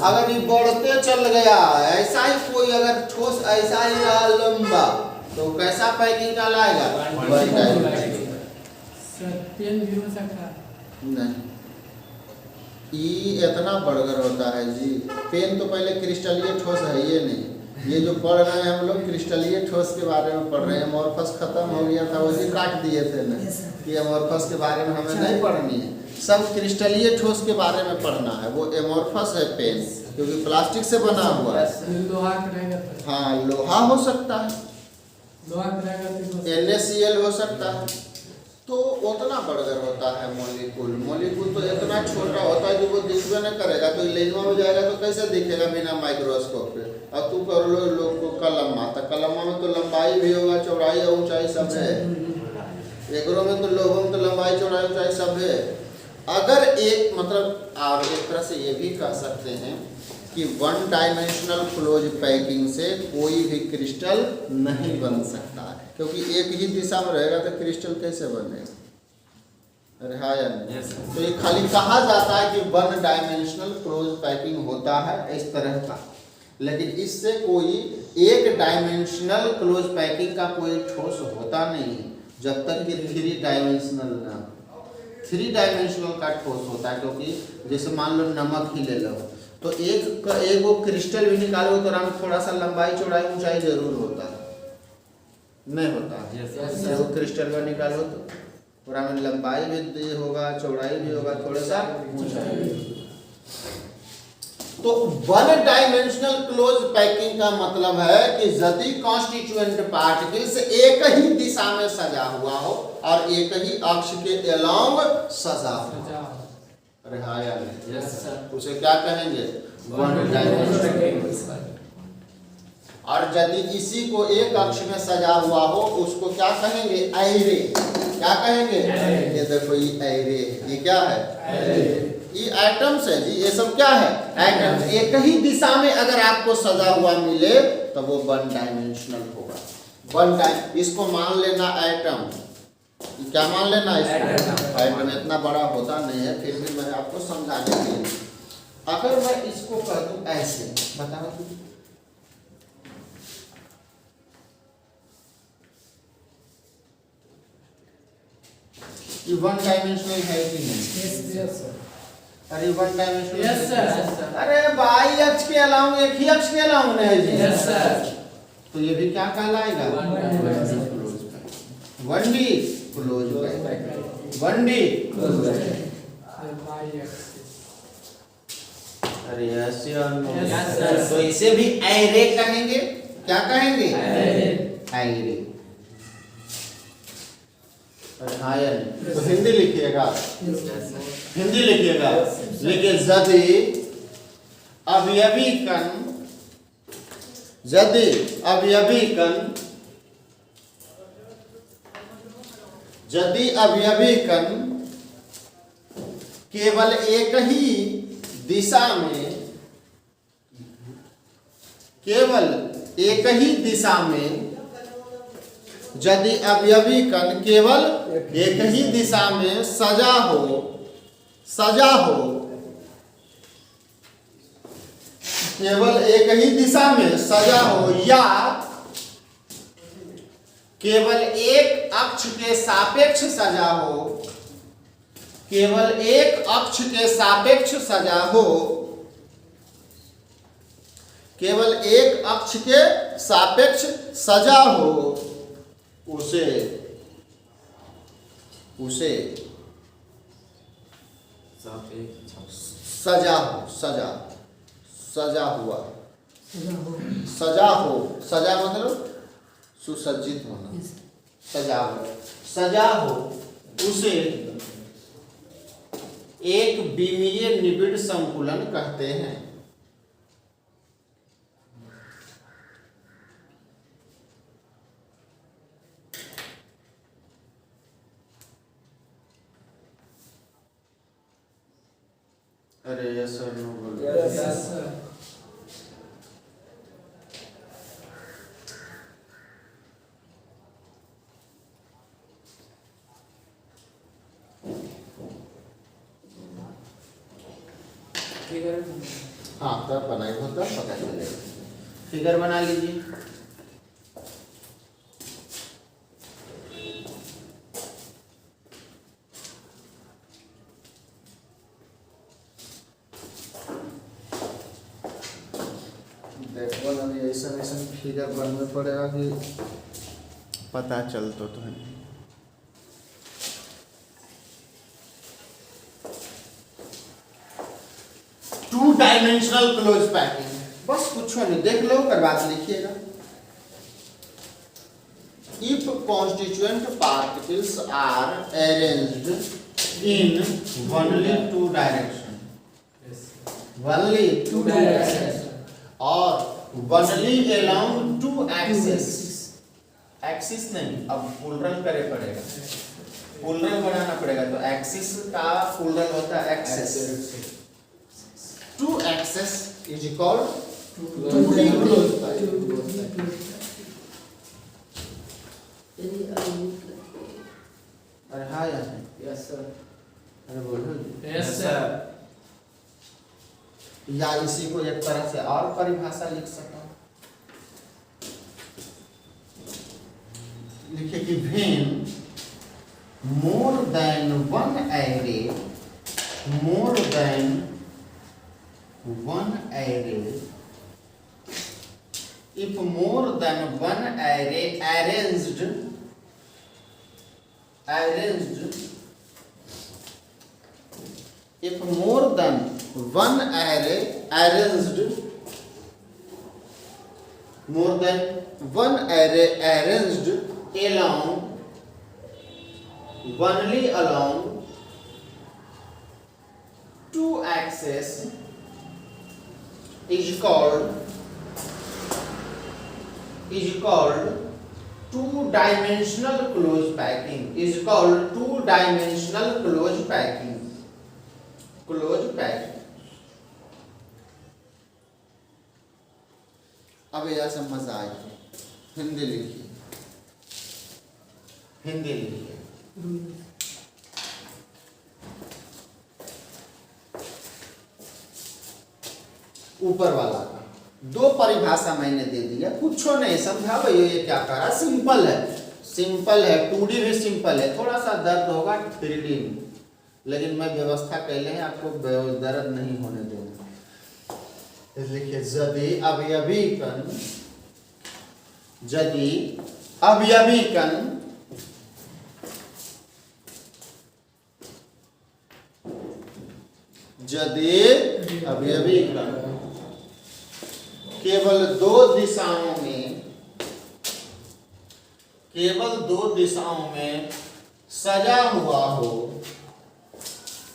अगर ये बढ़ते चल गया, ऐसा ही कोई अगर ठोस ऐसा ही रहा लंबा, तो कैसा पैकिंग कहलाएगा? 1D packing. पेन भी हो सकता है? नहीं, ये इतना बड़गर होता है जी। पेन तो पहले क्रिस्टलीय ठोस है, ये नहीं। ये जो पढ़ रहे हैं हम लोग क्रिस्टलीय ठोस के बारे में पढ़ रहे हैं। एमोर्फस खत्म हो गया था, वही काट दिए थे ना कि एमोर्फस के बारे में हमें नहीं पढ़नी है। सब क्रिस्टलीय ठोस के बारे में पढ़ना है। वो एमोर्फस है पेन, क्योंकि प्लास्टिक से बना हुआ है। लोहा रहेगा? हाँ, लोहा हो सकता है, लोहा रहेगा, NaCl हो सकता है। तो उतना बड़गर होता है मॉलिक्यूल। मॉलिक्यूल तो इतना छोटा होता है कि वो दिखबे नहीं करेगा। तो लेंसवा में जाएगा तो कैसे दिखेगा बिना माइक्रोस्कोप के? और तू कर लो लोग को कलमा, तो कलमा में तो लंबाई भी होगा, चौड़ाई और ऊंचाई सब है। एकरों में तो लोगों में तो लंबाई चौड़ाई ऊंचाई सब है। अगर एक मतलब और एक तरह से ये भी कह सकते हैं कि 1 डायमेंशनल क्लोज पैकिंग से कोई भी क्रिस्टल नहीं बन सकता है, क्योंकि एक ही दिशा में रहेगा तो क्रिस्टल कैसे बनेगा? अरे हाँ या नहीं? तो ये खाली कहा जाता है कि 1 डायमेंशनल क्लोज पैकिंग होता है इस तरह का, लेकिन इससे कोई एक डायमेंशनल क्लोज पैकिंग का कोई ठोस होता नहीं जब तक कि 3 डायमेंशनल ना। 3 डायमेंशनल का ठोस होता है, क्योंकि जैसे मान लो नमक ही ले लो, तो एक वो क्रिस्टल भी निकालो तो राम थोड़ा सा लंबाई चौड़ाई ऊंचाई जरूर होता है, नहीं होता है? वो क्रिस्टल में निकालो तो पूरा में लंबाई भी होगा, चौड़ाई भी होगा, थोड़ा सा ऊंचाई। तो 1 डायमेंशनल क्लोज पैकिंग का मतलब है कि यदि कॉन्स्टिट्यूएंट पार्टिकल्स एक ही दिशा में सजा हुआ हो और एक ही अक्ष के अलोंग सजा हो। अरे हाँ या नहीं? Yes sir. उसे क्या कहेंगे? 1 डायमेंशनल। और यदि इसी को एक अक्ष में सजा हुआ हो उसको क्या कहेंगे? एरे। क्या कहेंगे? ये देखो ये एरे, ये क्या है? ये एटम्स है जी। ये सब क्या है? एटम्स। एक ही दिशा में अगर आपको सजा हुआ मिले तो वो 1 डायमेंशनल होगा। इसको मान लेना एटम। क्या मान लेना? एटम इतना बड़ा होता नहीं है, फिर भी मैं आपको समझाने के लिए, अगर मैं इसको कह दूं ऐसे, बताओ ये 1 डायमेंशनल है कि नहीं? Yes sir. अरे 1 डायमेंशनल? Yes sir. अरे बाई अक्ष के अलावा एक ही अक्ष के अलावा है जी। Yes sir. तो ये भी क्या कहलाएगा? 1D close packing. 1D close packing. अरे ऐसे तो इसे भी एरे कहेंगे। क्या कहेंगे? एरे। अरे हाँ यार, तो हिंदी लिखिएगा, हिंदी लिखिएगा। लेकिन यदि अवयवी कण, यदि अवयवी कण, यदि अवयवी कण केवल एक ही दिशा में, केवल एक ही दिशा में, यदि अवयवी कण केवल एक ही दिशा में सजा हो, केवल एक ही दिशा में सजा हो या केवल एक अक्ष के सापेक्ष सजा हो, केवल एक अक्ष के सापेक्ष सजा हो, केवल एक अक्ष के सापेक्ष सजा हो, उसे उसे सापेक्ष सजा हो, सजा हुआ, सजा हो सजा हो, सजा मतलब सुसज्जित होना, सजा हो उसे एक विमीय निबिड़ संकुलन कहते हैं। अरे यस और नो बोलो। Yes, यस सर हाँ तब बनाई हो तब पता चलेगा। फिगर बना लीजिए। देखो ना ऐसा ऐसा फिगर बनना पड़ेगा कि पता चल तो है। टू डायमेंशनल क्लोज पैकिंग, बस कुछ नहीं, देख लो कर बात लिखिएगा। If constituent particles are arranged in only two direction, only two direction और only along two axis, axis नहीं, अब प्लूरल करे पड़ेगा, प्लूरल बनाना पड़ेगा, तो एक्सिस का प्लूरल होता है axes. Two axes is called two D close packing. अरे हाँ यार, यस सर, अरे बोलो यस सर या इसी को एक तरह से और परिभाषा लिख सकता हूं, लिखे कि when more than one array, more than one array, if more than one array arranged, if more than one array arranged, more than one array arranged along, only along two axes is called two-dimensional close packing, is called two-dimensional close packing, close packing। अब यह सब मजा आए, हिंदी लिखिए, हिंदी लिखिए। ऊपर वाला का दो परिभाषा मैंने दे दिया, कुछ नहीं समझा भैया ये क्या करा, सिंपल है, सिंपल है, 2D भी सिंपल है, थोड़ा सा दर्द होगा 3D में, लेकिन मैं व्यवस्था कैले हैं आपको दर्द नहीं होने देना। लिखिए यदि अवयवीकन, यदि अवयवीकन यदि अवयवीकन केवल दो दिशाओं में, केवल दो दिशाओं में सजा हुआ हो,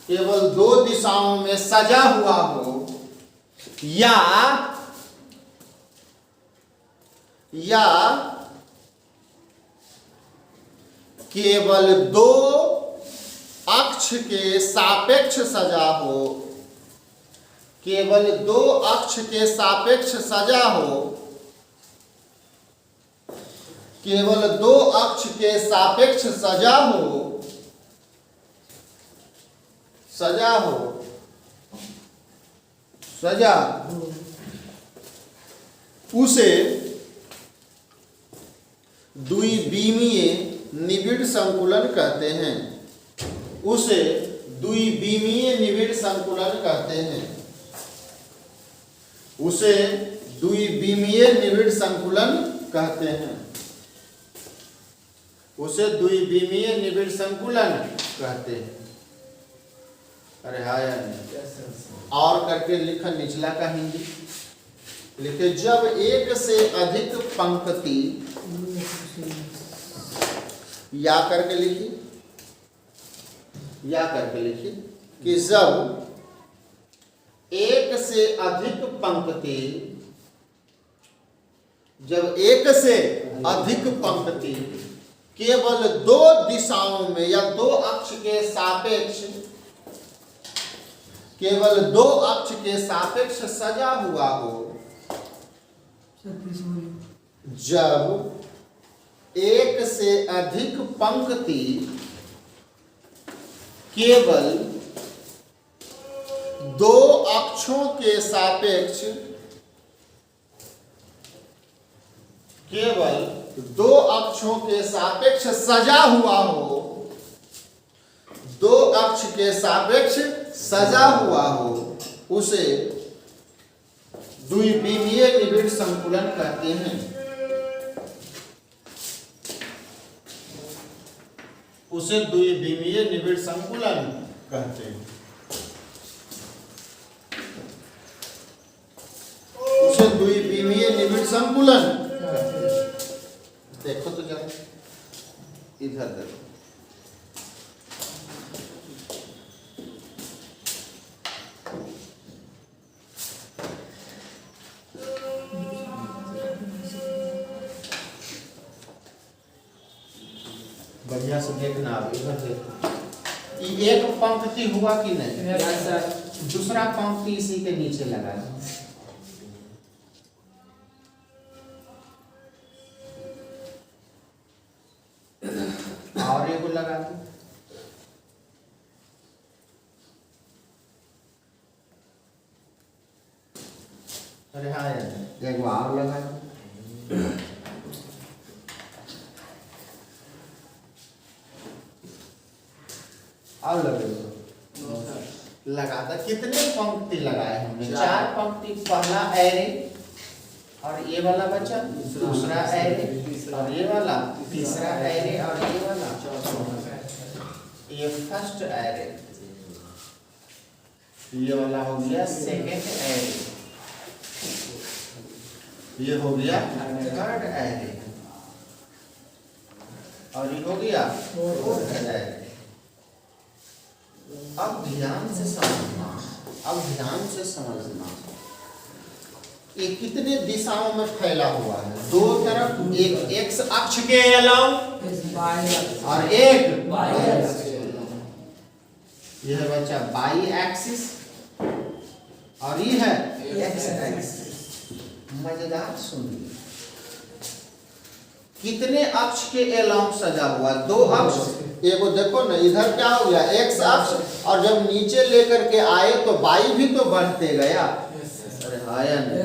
केवल दो दिशाओं में सजा हुआ हो, या केवल दो अक्ष के सापेक्ष सजा हो, केवल दो अक्ष के सापेक्ष सजा हो, केवल दो अक्ष के सापेक्ष सजा हो, सजा हो, सजा, उसे द्विविमीय निबिड़ संकुलन कहते हैं, उसे द्विविमीय निबिड़ संकुलन कहते हैं, उसे द्विविमीय निबिड़ संकुलन कहते हैं। उसे द्विविमीय निबिड़ संकुलन कहते हैं। अरे हाँ यार, Yes, sir. और करके लिखा निचला का हिंदी लिखे, जब एक से अधिक पंक्ति या करके लिखी, या करके लिखी कि जब एक से अधिक पंक्ति, जब एक से अधिक पंक्ति केवल दो दिशाओं में या दो अक्ष के सापेक्ष, केवल दो अक्ष के सापेक्ष सजा हुआ हो, जब एक से अधिक पंक्ति केवल दो अक्षों के सापेक्ष, केवल दो अक्षों के सापेक्ष सजा हुआ हो, दो अक्ष के सापेक्ष सजा हुआ हो, उसे द्विविमीय निबिड़ संकुलन कहते हैं। उसे द्विविमीय निबिड़ संकुलन कहते हैं। उसे द्विविमीय निबिड़ संकुलन कहते हैं। देखो तो जरा इधर देखो, बढ़िया से देखना। अब इधर देखो, ये एक पंक्ति हुआ कि नहीं? Yes, sir. दूसरा पंक्ति इसी के नीचे लगा है। और एगो लगा दो। अरे हाँ यार, एगो और लगा दो। और लगे No, sir. लगाता। कितने पंक्ति लगाए हमने? चार। 4 पंक्ति। पहला एरे और ये वाला बचा, दूसरा एरे और ये वाला, तीसरा एरे और ये वाला, ये फर्स्ट एरे, ये वाला हो गया सेकेंड एरे, ये हो गया थर्ड एरे और ये हो गया फोर्थ एरे। अब ध्यान से समझना, अब ध्यान से समझना, ये कितने दिशाओं में फैला हुआ है? दो तरफ, एक एक्स अक्ष के अलाव और एक यह बचा बाई एक्सिस और ये है एक्स एक्सिस। मजेदार सुनिए, कितने अक्ष के अलाव सजा हुआ? दो अक्ष। एगो देखो ना, इधर क्या हो गया एक्स अक्ष, और जब नीचे लेकर के आए तो बाई भी तो बढ़ते गया। अरे हाँ या नहीं?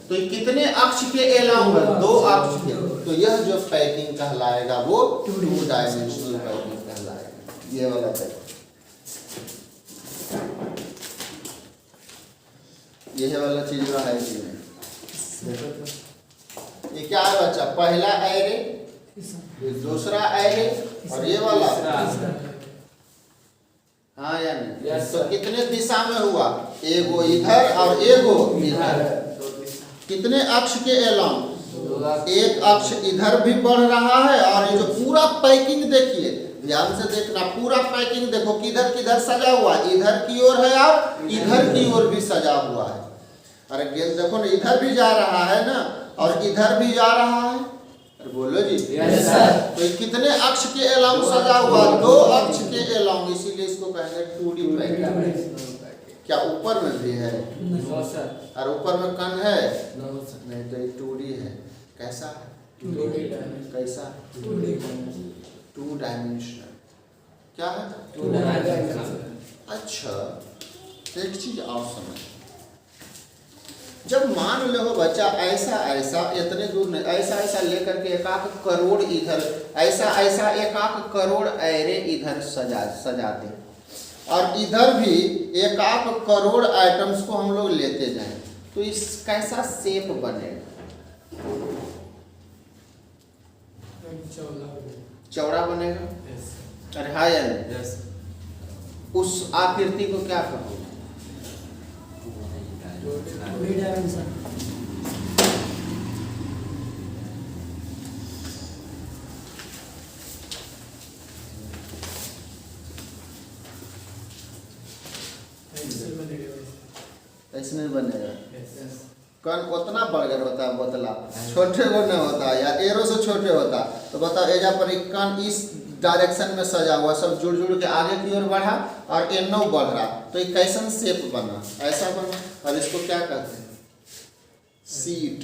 तो ये कितने अक्ष के अलाव है? दो अक्ष के। तो यह जो पैकिंग कहलाएगा वो 2 डायमेंशनल पैकिंग कहलाएगा। ये वाला पैकिंग, यह वाला चीज है कि नहीं? देखो तो ये क्या है बच्चा? पहला एरे, ये दूसरा एरे और ये वाला। हाँ या नहीं? Yes, तो sir. कितने दिशा में हुआ? एगो इधर और एगो इधर। कितने अक्ष के अलाव? एक अक्ष इधर भी बढ़ रहा है और ये जो पूरा पैकिंग देखिए, ध्यान से देखना, पूरा पैकिंग देखो किधर किधर सजा हुआ, इधर की ओर है और इधर की ओर भी सजा हुआ है। अरे गेंद देखो ना, इधर भी जा रहा है ना और इधर भी जा रहा है। अरे बोलो जी। Yes, sir. तो ये कितने अक्ष के अलाव सजा हुआ? 2 अक्ष के अलाव, इसीलिए इसको कहेंगे 2D पैकिंग। क्या ऊपर में भी है? No, sir. और ऊपर में कण है? No, sir. नहीं, तो ये 2D है। कैसा है? 2D. कैसा? 2 डायमेंशनल। क्या है? 2 dimensional. अच्छा, एक चीज और समझ, जब मान लो बच्चा ऐसा ऐसा, इतने दूर नहीं, ऐसा ऐसा लेकर के 1 करोड़ इधर, ऐसा ऐसा 1 करोड़ एरे इधर सजाते, और इधर भी 1 करोड़ आइटम्स को हम लोग लेते जाएं, तो इस कैसा शेप बनेगा? चौड़ा बनेगा। Yes. अरे हाँ या नहीं? Yes. उस आकृति को क्या कहोगे? B dimension. ऐसे नहीं बनेगा। Yes. कौन उतना बर्गर होता है बोतला, छोटे को नहीं होता या एरो से छोटे होता। तो बताओ एजा पर एक कण इस डायरेक्शन में सजा हुआ, सब जुड़ जुड़ के आगे की ओर बढ़ा और एनो बढ़ रहा, तो ये कैसन शेप बना? ऐसा बना। और इसको क्या कहते हैं? सीट।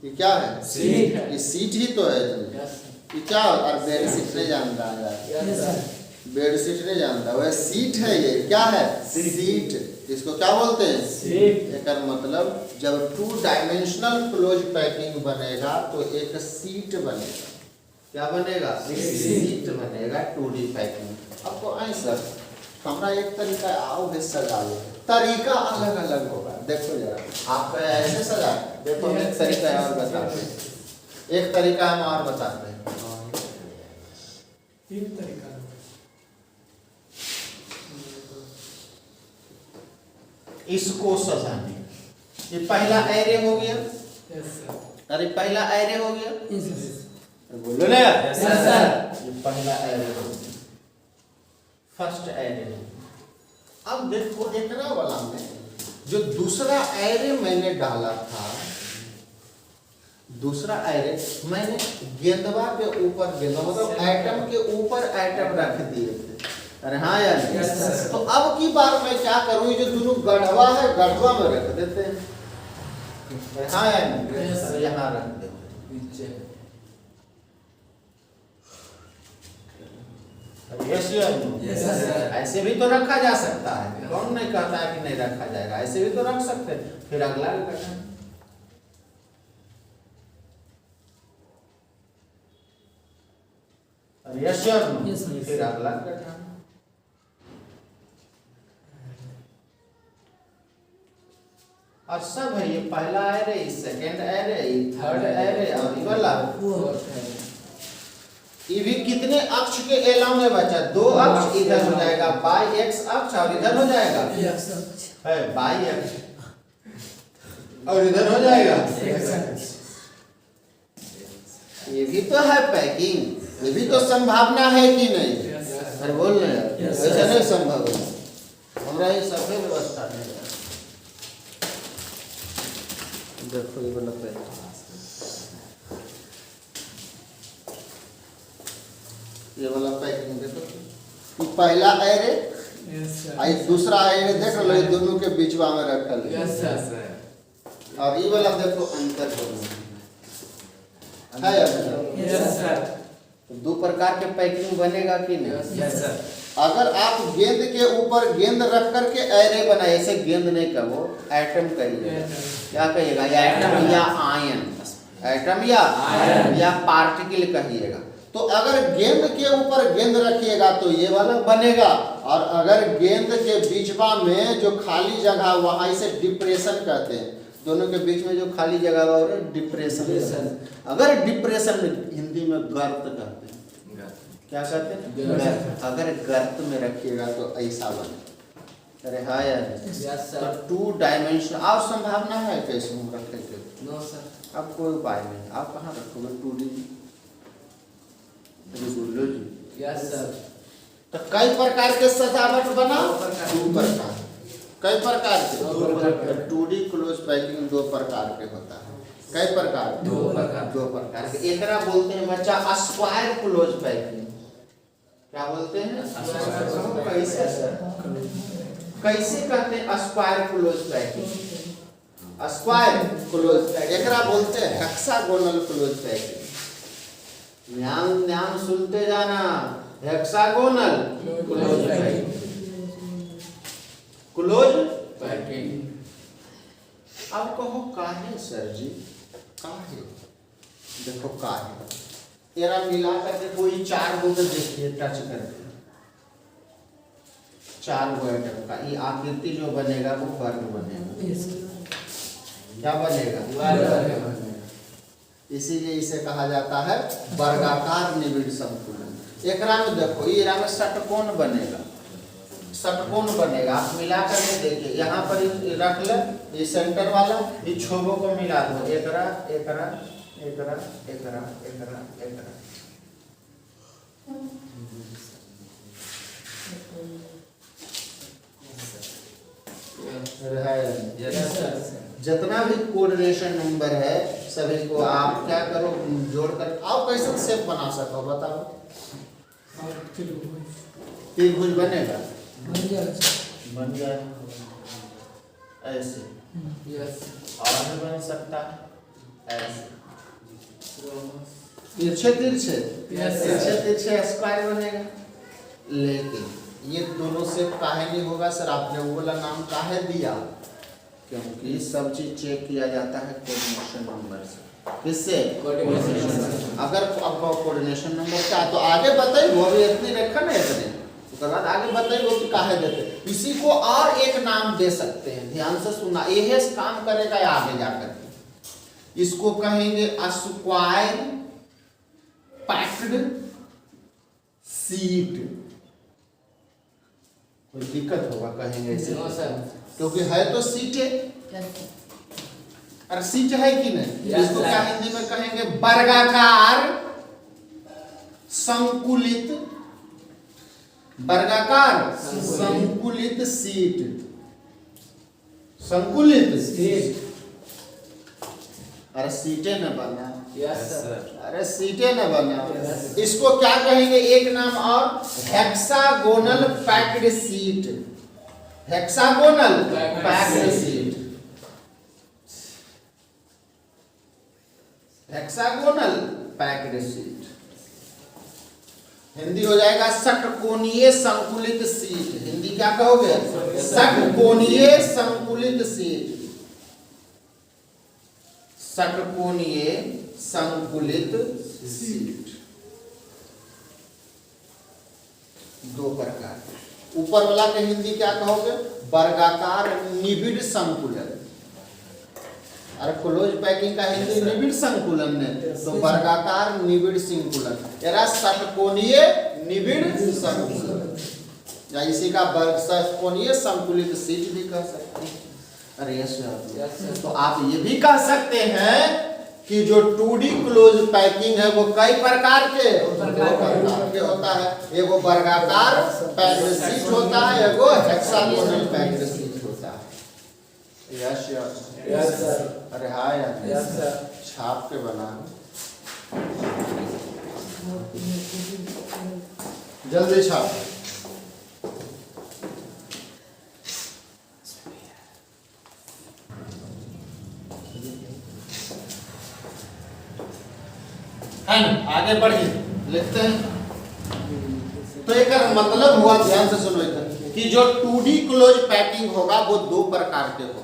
ये क्या है? सीट। ये सीट ही तो है। Yes. ये क्या? और बेड सीट नहीं जानता है यार, Yes, sir. बेड सीट नहीं जानता, वह सीट है। ये क्या है? सीट। इसको क्या बोलते हैं? सीट। एकर मतलब जब 2 डायमेंशनल क्लोज पैकिंग बनेगा तो एक सीट बनेगा। क्या बनेगा? सीट बनेगा 2D पैकिंग। आपको आंसर हमारा एक तरीका आओ है सजा लो, तरीका अलग अलग होगा। देखो जरा आप ऐसे सजा, देखो हम एक तरीका और बताते हैं, एक तरीका हम और बताते हैं। तीन तरीका। इसको सजाने, ये पहला एरे हो गया। Yes sir. अरे पहला एरे हो गया, यस बोलो ना। Yes, sir. ये पहला एरे हो गया, फर्स्ट एरे हो गया। अब देखो देखना वाला में जो दूसरा एरे मैंने डाला था, दूसरा एरे मैंने गेंदवा के ऊपर, गेंदवा मतलब एटम के ऊपर एटम रख दिए थे। अरे हाँ यार। Yes, sir. तो अब की बार मैं क्या करूँ, ये जो दोनों गढ़वा है गढ़वा में रख देते हैं। अरे हाँ यार। Yes, sir. यहाँ रख देते हैं। पीछे। Yes, sir. Yes, sir. ऐसे भी तो रखा जा सकता है, कौन नहीं कहता है कि नहीं रखा जाएगा, ऐसे भी तो रख सकते हैं। फिर अगला भी करना। Yes, sir. Yes, sir. फिर अगला करना। और सब है, ये पहला array, second array, third array और ये वाला। Fourth है। ये भी कितने अक्ष के एलम में बचा? 2 अक्ष इधर हो जाएगा, बाई एक्स अक्ष, और इधर हो जाएगा यस सर। है बाई एक्स, और इधर हो जाएगा। ये भी तो है पैकिंग, ये भी तो संभावना है कि नहीं? Yes sir. अरे बोल रहे हैं Yes, ऐसा sir. नहीं संभव है, हमारा ये सब व्यवस्था नहीं है। देखो ये वाला पैकिंग, ये वाला पैकिंग देखो, ये पहला एरे यस सर। आई दूसरा एरे देख लो, ये दोनों के बीचवा में रखल है। Yes, sir. और ये वाला देखो अंतर दोनों है या नहीं? Yes, sir. तो 2 प्रकार के पैकिंग बनेगा कि नहीं? Yes, sir. अगर आप गेंद के ऊपर गेंद रख करके एरे बनाए, ऐसे गेंद नहीं कहो, एटम कहिए। क्या कहिएगा? या एटम या आयन, एटम या पार्टिकल कहिएगा। तो अगर गेंद के ऊपर गेंद रखिएगा तो ये वाला बनेगा, और अगर गेंद के बीचवा में जो खाली जगह, वहां इसे डिप्रेशन कहते हैं। दोनों के बीच में जो खाली जगह है डिप्रेशन। अगर डिप्रेशन हिंदी में गर्त कहते हैं। क्या कहते हैं? गर्त। अगर गर्त में रखिएगा तो ऐसा बने। अरे हाँ यार। Yes, तो sir. 2 डायमेंशन और संभावना है कैसे हम रखेंगे? No, sir. अब कोई उपाय नहीं, आप कहाँ रखोगे 2D? बोलो जी। Yes, sir. तो कई प्रकार के सजावट बना? 2 प्रकार। 2 प्रकार। कई प्रकार के? 2 प्रकार। 2D क्लोज पैकिंग 2 प्रकार के होता है। कई प्रकार? 2 प्रकार। 2 प्रकार के। एकरा बोलते हैं बच्चा स्क्वायर क्लोज पैकिंग। क्या बोलते हैं? Square. कैसे सर? कैसे कहते हैं square close packing? Square close packing एकरा बोलते हैं हेक्सागोनल क्लोज पैकिंग। ध्यान ध्यान सुनते जाना, hexagonal close packing. Close Packing. अब कहो काहे सर जी, काहे? देखो काहे, तेरा मिला करके कोई 4 गो में देखिए, टच करके 4 गो आइटम का ये आकृति जो बनेगा वो वर्ग बनेगा। यस क्या बनेगा? वर्ग बनेगा। इसीलिए इसे कहा जाता है वर्गाकार निबिड़ संकुलन। एकरा में देखो ये में षटकोण बनेगा, षटकोण बनेगा। आप मिला करके देखिए, यहाँ पर रख ले ये सेंटर वाला, ये छोबों को मिला दो, एकरा एकरा एकरा एकरा एकरा एकरा। जितना भी कोऑर्डिनेशन नंबर है सभी को आप क्या करो जोड़कर आप कैसे शेप बना सको बताओ। और त्रिभुज बनेगा, बन जाएगा। बन जाए ऐसे, यस और भी बन सकता है ऐसे तिरछे तिरछे तिरछे तिरछे स्क्वायर बनेगा। लेकिन ये दोनों से काहे नहीं होगा सर, आपने वो वाला नाम काहे दिया? क्योंकि सब चीज चेक किया जाता है कोऑर्डिनेशन नंबर से। किससे? कोऑर्डिनेशन। अगर आपका कोऑर्डिनेशन नंबर क्या है तो आगे बताइए, वो भी इतनी रखा ना इतने, उसके बाद आगे बताइए वो तो काहे देते। इसी को और एक नाम दे सकते हैं, ध्यान से सुनना, यह काम करेगा आगे जाकर के। इसको कहेंगे स्क्वायर पैक्ड सीट। कोई दिक्कत होगा कहेंगे इसे? No sir. क्योंकि है तो सीट है, अरे सीट है कि नहीं? Yes, इसको sir. क्या हिंदी में कहेंगे? वर्गाकार संकुलित, वर्गाकार संकुलित सीट, संकुलित सीट। अरे सीटें न बना, यस सर। अरे सीटें न बना। Yes. इसको क्या कहेंगे एक नाम और? Hexagonal packed seat, hexagonal packed seat, hexagonal packed seat. Hindi हो जाएगा षटकोणीय संकुलित सीट। हिंदी क्या कहोगे? षटकोणीय संकुलित सीट, षटकोणीय संकुलित सीट। दो प्रकार। ऊपर वाला के हिंदी क्या कहोगे? वर्गाकार निबिड़ संकुलन। अरे क्लोज पैकिंग का हिंदी निबिड़ संकुलन ने, तो वर्गाकार निबिड़ संकुलन, यारा षटकोणीय निबिड़ संकुलन, या इसी का वर्ग षटकोणीय संकुलित सीट भी कह सकते हैं। अरे यस सर, तो आप ये भी कह सकते हैं कि जो 2D क्लोज पैकिंग है वो कई प्रकार के होता है। एगो वर्गाकार पैक्ड सीट होता है, एगो हेक्सागोनल पैक्ड सीट होता है। Yes yes sir. अरे हाँ यार, यस सर। छाप के बना, जल्दी छाप। आगे बढ़िए, लिखते हैं। तो एक मतलब हुआ, ध्यान से सुनो इधर, कि जो 2D क्लोज पैकिंग होगा वो दो प्रकार के होगा।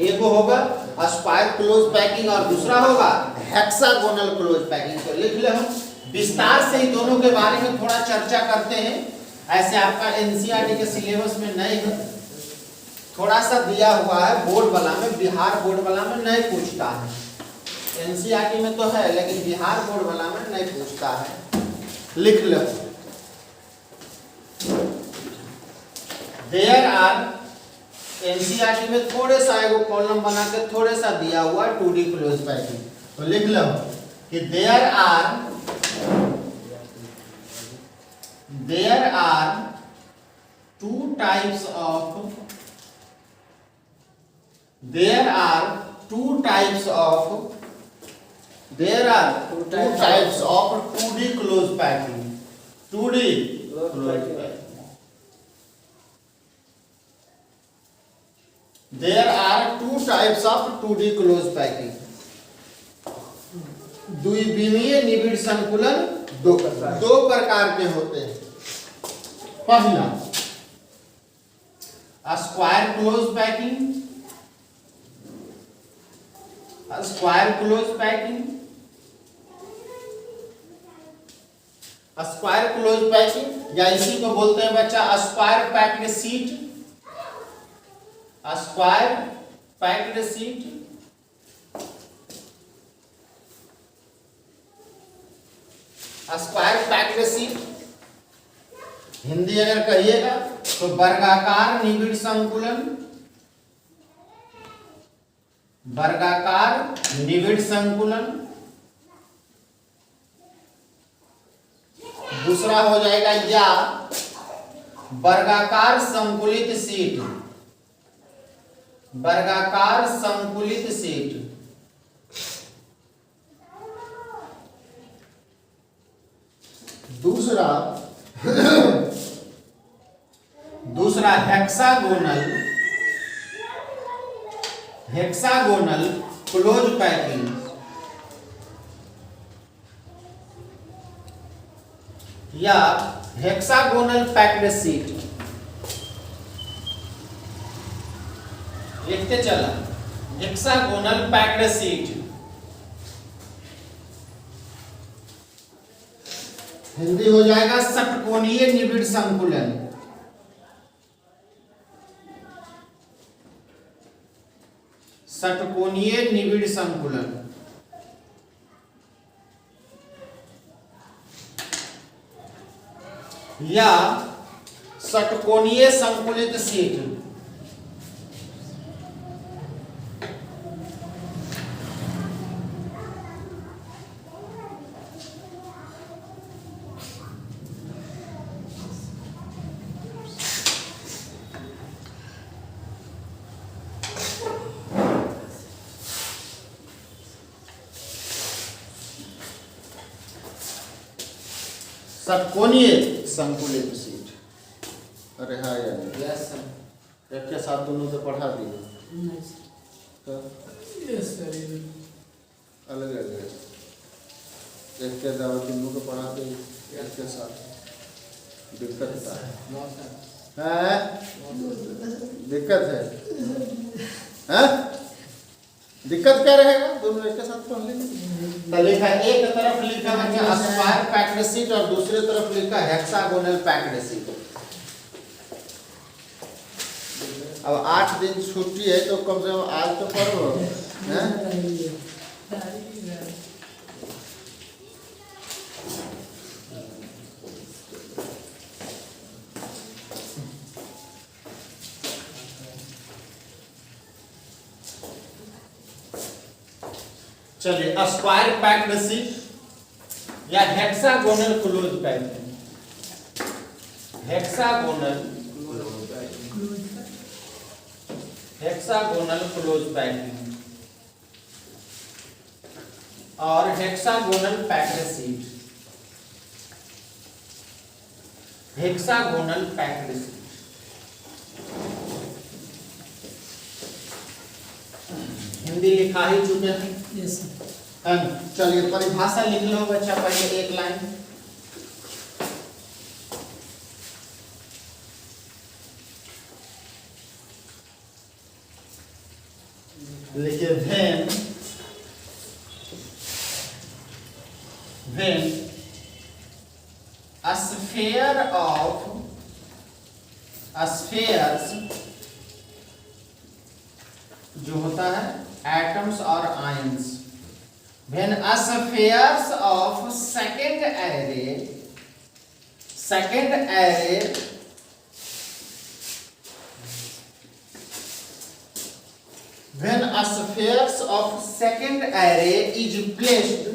एक होगा स्क्वायर क्लोज पैकिंग और दूसरा होगा हेक्सागोनल क्लोज पैकिंग। तो लिख ले, हम विस्तार से ही दोनों के बारे में थोड़ा चर्चा करते हैं। ऐसे आपका एनसीईआरटी के सिलेबस में नहीं है, थोड़ा सा दिया हुआ है बोर्ड वाला में, बिहार बोर्ड वाला में नहीं पूछता है। एनसीईआरटी में तो है लेकिन बिहार बोर्ड वाला में नहीं पूछता है। लिख लो, देयर आर, एनसीईआरटी में थोड़े सा एगो कॉलम बना के थोड़े सा दिया हुआ 2D क्लोज पैकिंग। तो लिख लो कि there are two types of, there are two types of 2D close packing. 2D close packing. There are two types of 2D close packing. द्विविमीय निबिड़ संकुलन दो प्रकार के होते हैं। पहला square close packing, square close packing, square close packing या इसी को बोलते हैं बच्चा square packed seat, square packed seat. Square packed sheet, Hindi अगर कहिएगा तो वर्गाकार निबिड़ संकुलन, वर्गाकार निबिड़ संकुलन। दूसरा हो जाएगा या वर्गाकार संकुलित शीट, वर्गाकार संकुलित शीट। दूसरा दूसरा हेक्सागोनल, हेक्सागोनल क्लोज पैकिंग, या हेक्सागोनल पैक्ड शीट। लिखते चला, हेक्सागोनल पैक्ड शीट। हिंदी हो जाएगा षटकोणीय निबिड़ संकुलन, षटकोणीय निबिड़ संकुलन। या षटकोणीय संकुलित शीट। षटकोणीय संकुलित शीट। अरे हाँ यार, Yes, sir. एक के साथ दोनों तो पढ़ा दिए, नहीं सर। तो यस सर। अलग अलग एक के दवा तीनों को पढ़ा दे एक के साथ, दिक्कत है। No, sir. हैं? दिक्कत है, हैं? दिक्कत क्या रहेगा, दोनों एक के साथ पढ़ लेंगे। तो लिखा एक तरफ लिखा है स्क्वायर पैक्ड शीट और दूसरे तरफ लिखा हेक्सागोनल पैक्ड शीट। अब 8 दिन छुट्टी है तो कम से कम आज तो पढ़ो, हैं? चलिए, स्क्वायर पैक्ड शीट या hexagonal close packing, hexagonal close packing और hexagonal packed sheet, hexagonal packed sheet. Hindi लिखा ही चुके हैं। Yes sir. चलिए परिभाषा लिख लो बच्चा, पहले एक लाइन। लिखिए when a sphere of spheres जो होता है एटम्स और ions, when a spheres of second array when a spheres of second array is placed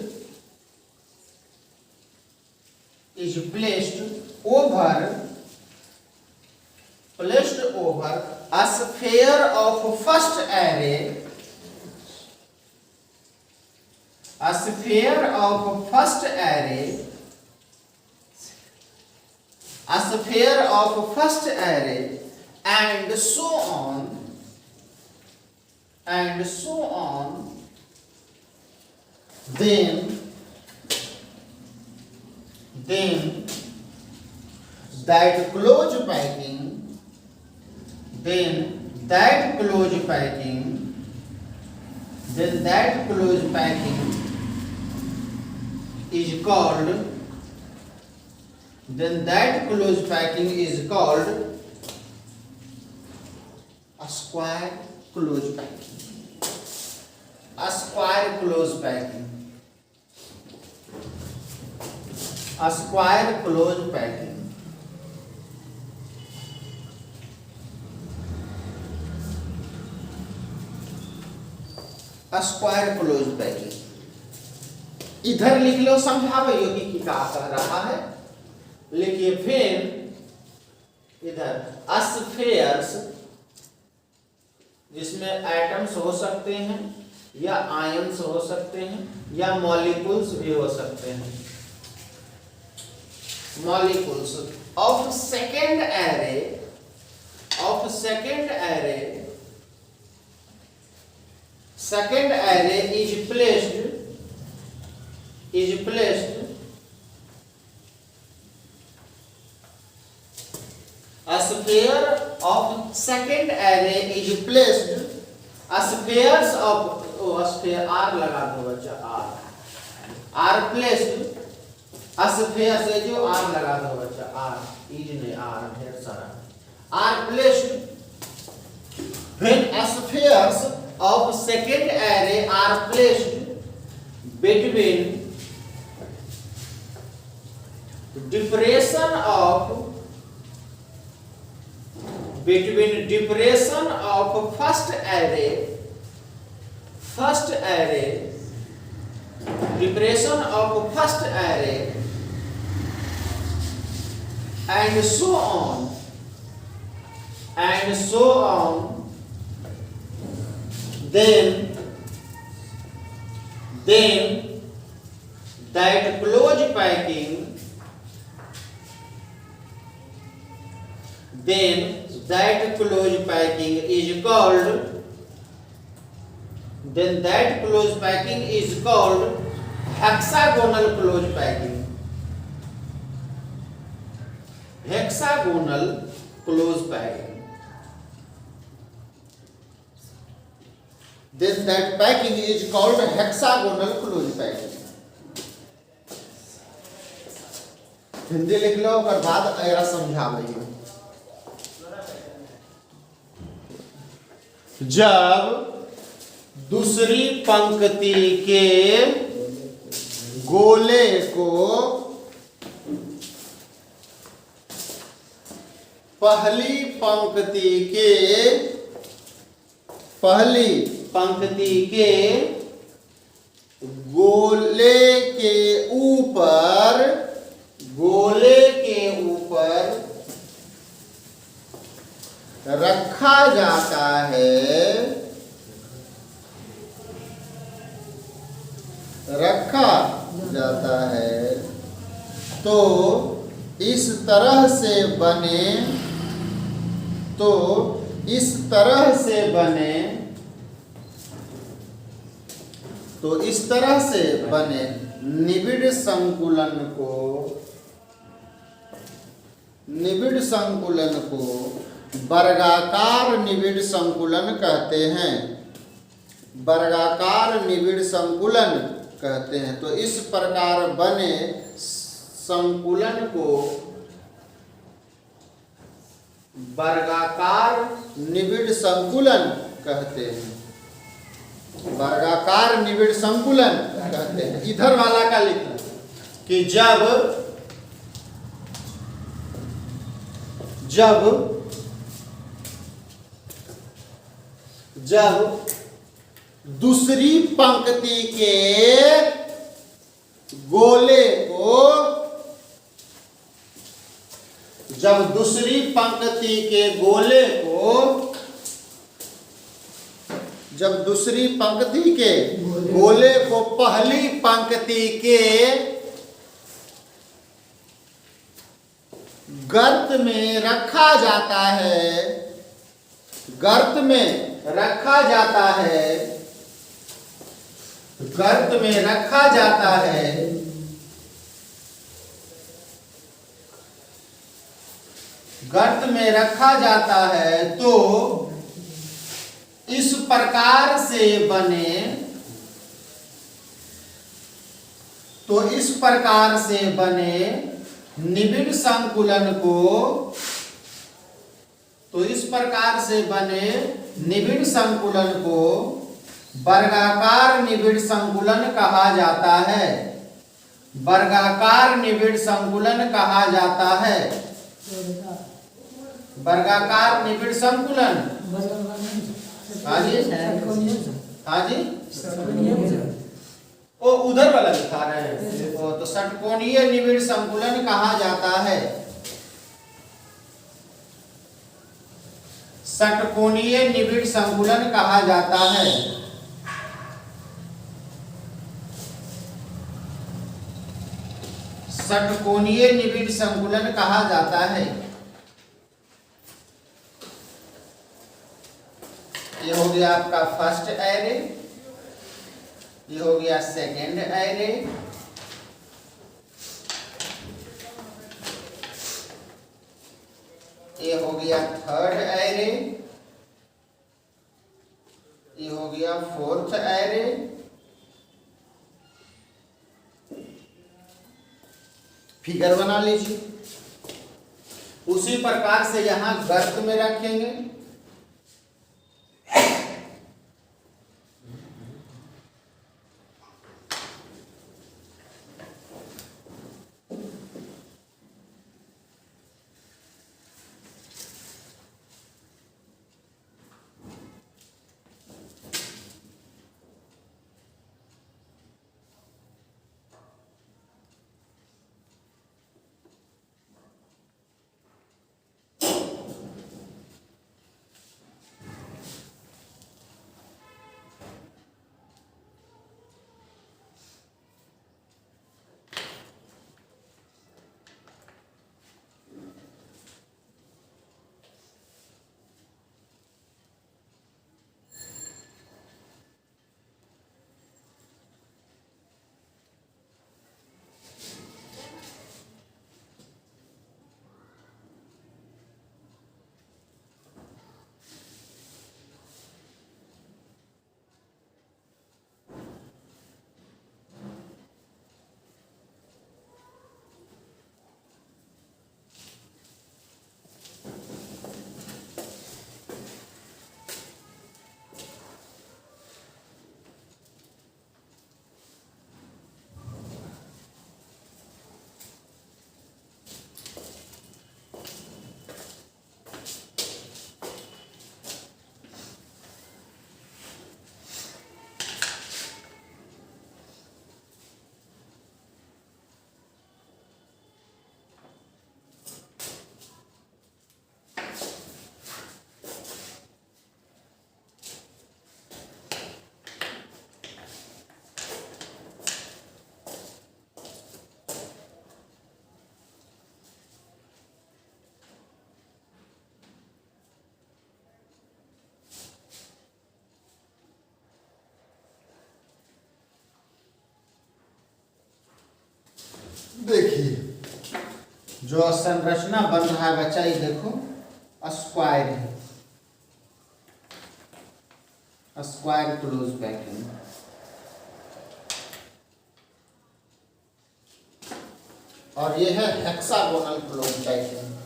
placed over a sphere of first array, a sphere of first array, a sphere of first array, and so on, then that close packing is called a square close packing. A square close packing. Square close packing. Square close packing इधर लिख लो, समझावे योगी की क्या कह रहा है। लिखिए फिर इधर स्फीयर्स, जिसमें एटम्स हो सकते हैं या आयंस हो सकते हैं या मॉलिक्यूल्स भी हो सकते हैं। Molecules of second array is placed a sphere of second array is placed spheres of sphere r लगा दो बच्चा, r placed sphere से जो r लगा दो बच्चा, r इज नहीं, r ढेर सारा r placed when spheres of second array are placed between depression of first array and so on then that close packing is called hexagonal close packing. Then that packing is called hexagonal close packing. Hindi लिख लो और बाद ऐरा समझाइए। जब दूसरी पंक्ति के गोले को पहली पंक्ति के गोले के ऊपर रखा जाता है तो इस तरह से बने निबिड़ संकुलन को वर्गाकार निबिड़ संकुलन कहते हैं। तो इस प्रकार बने संकुलन को वर्गाकार निबिड़ संकुलन कहते हैं। इधर वाला का लिखना कि जब दूसरी पंक्ति के गोले को पहली पंक्ति के गर्त में रखा जाता है तो इस प्रकार से बने निबिड़ संकुलन को वर्गाकार निबिड़ संकुलन कहा जाता है। वर्गाकार निबिड़ संकुलन कहा जाता है। वर्गाकार निबिड़ संकुलन। हाँ जी, हाँ जी, ओ उधर वाला दिखा रहे हैं। ओ तो षटकोणीय निबिड़ संकुलन कहा जाता है। षटकोणीय निबिड़ संकुलन कहा जाता है। षटकोणीय निबिड़ संकुलन कहा जाता है। ये हो गया आपका फर्स्ट एरे, ये हो गया सेकेंड एरे, ये हो गया थर्ड एरे, ये हो गया फोर्थ एरे, फिगर बना लीजिए। उसी प्रकार से यहां गर्त में रखेंगे। देखिए जो संरचना बन रहा है बच्चा, ये देखो स्क्वायर है, स्क्वायर क्लोज पैटर्न। और ये है हेक्सागोनल क्लोज पैटर्न।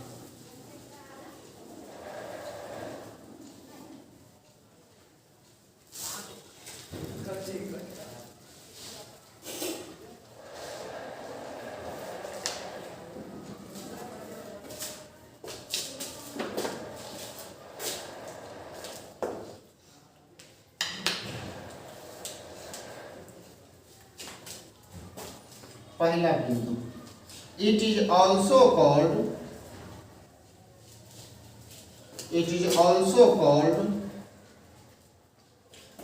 पहला बिंदु, it is also called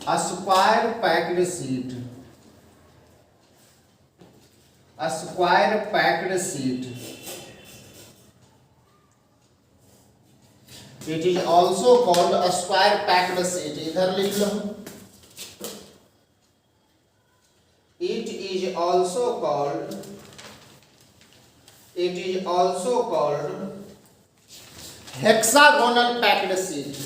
a square packed sheet, a square packed sheet. It is also called a square packed sheet. इधर लिख लो, it is also called hexagonal packed sheet.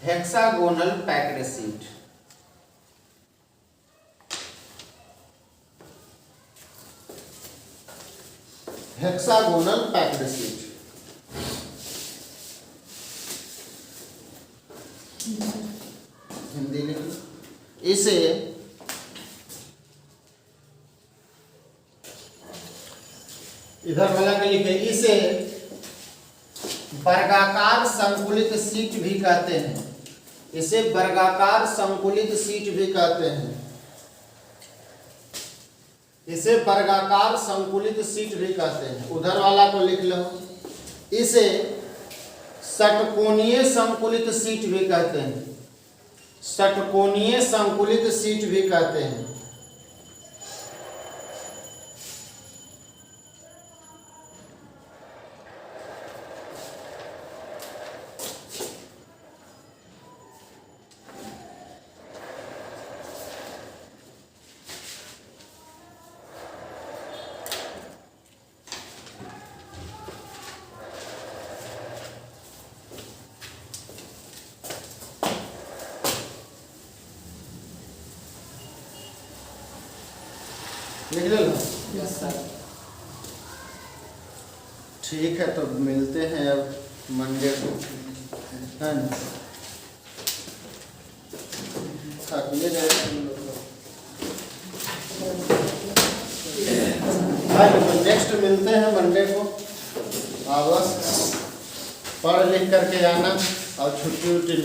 Hexagonal packed sheet. Hexagonal packed sheet. Hindi लिखो। इसे इधर वाला के लिखे, इसे वर्गाकार संकुलित सीट भी कहते हैं। इसे वर्गाकार संकुलित सीट भी कहते हैं। इसे वर्गाकार संकुलित सीट भी कहते हैं। उधर वाला को लिख लो, इसे षटकोणीय संकुलित सीट भी कहते हैं। षटकोणीय संकुलित सीट भी कहते हैं। लिख लो। Yes sir. ठीक है, तो मिलते हैं अब मंडे को, है ना? थकिए गए हम लोग। नेक्स्ट मिलते हैं मंडे को। बस पढ़ लिख करके आना और छुट्टी उट्टी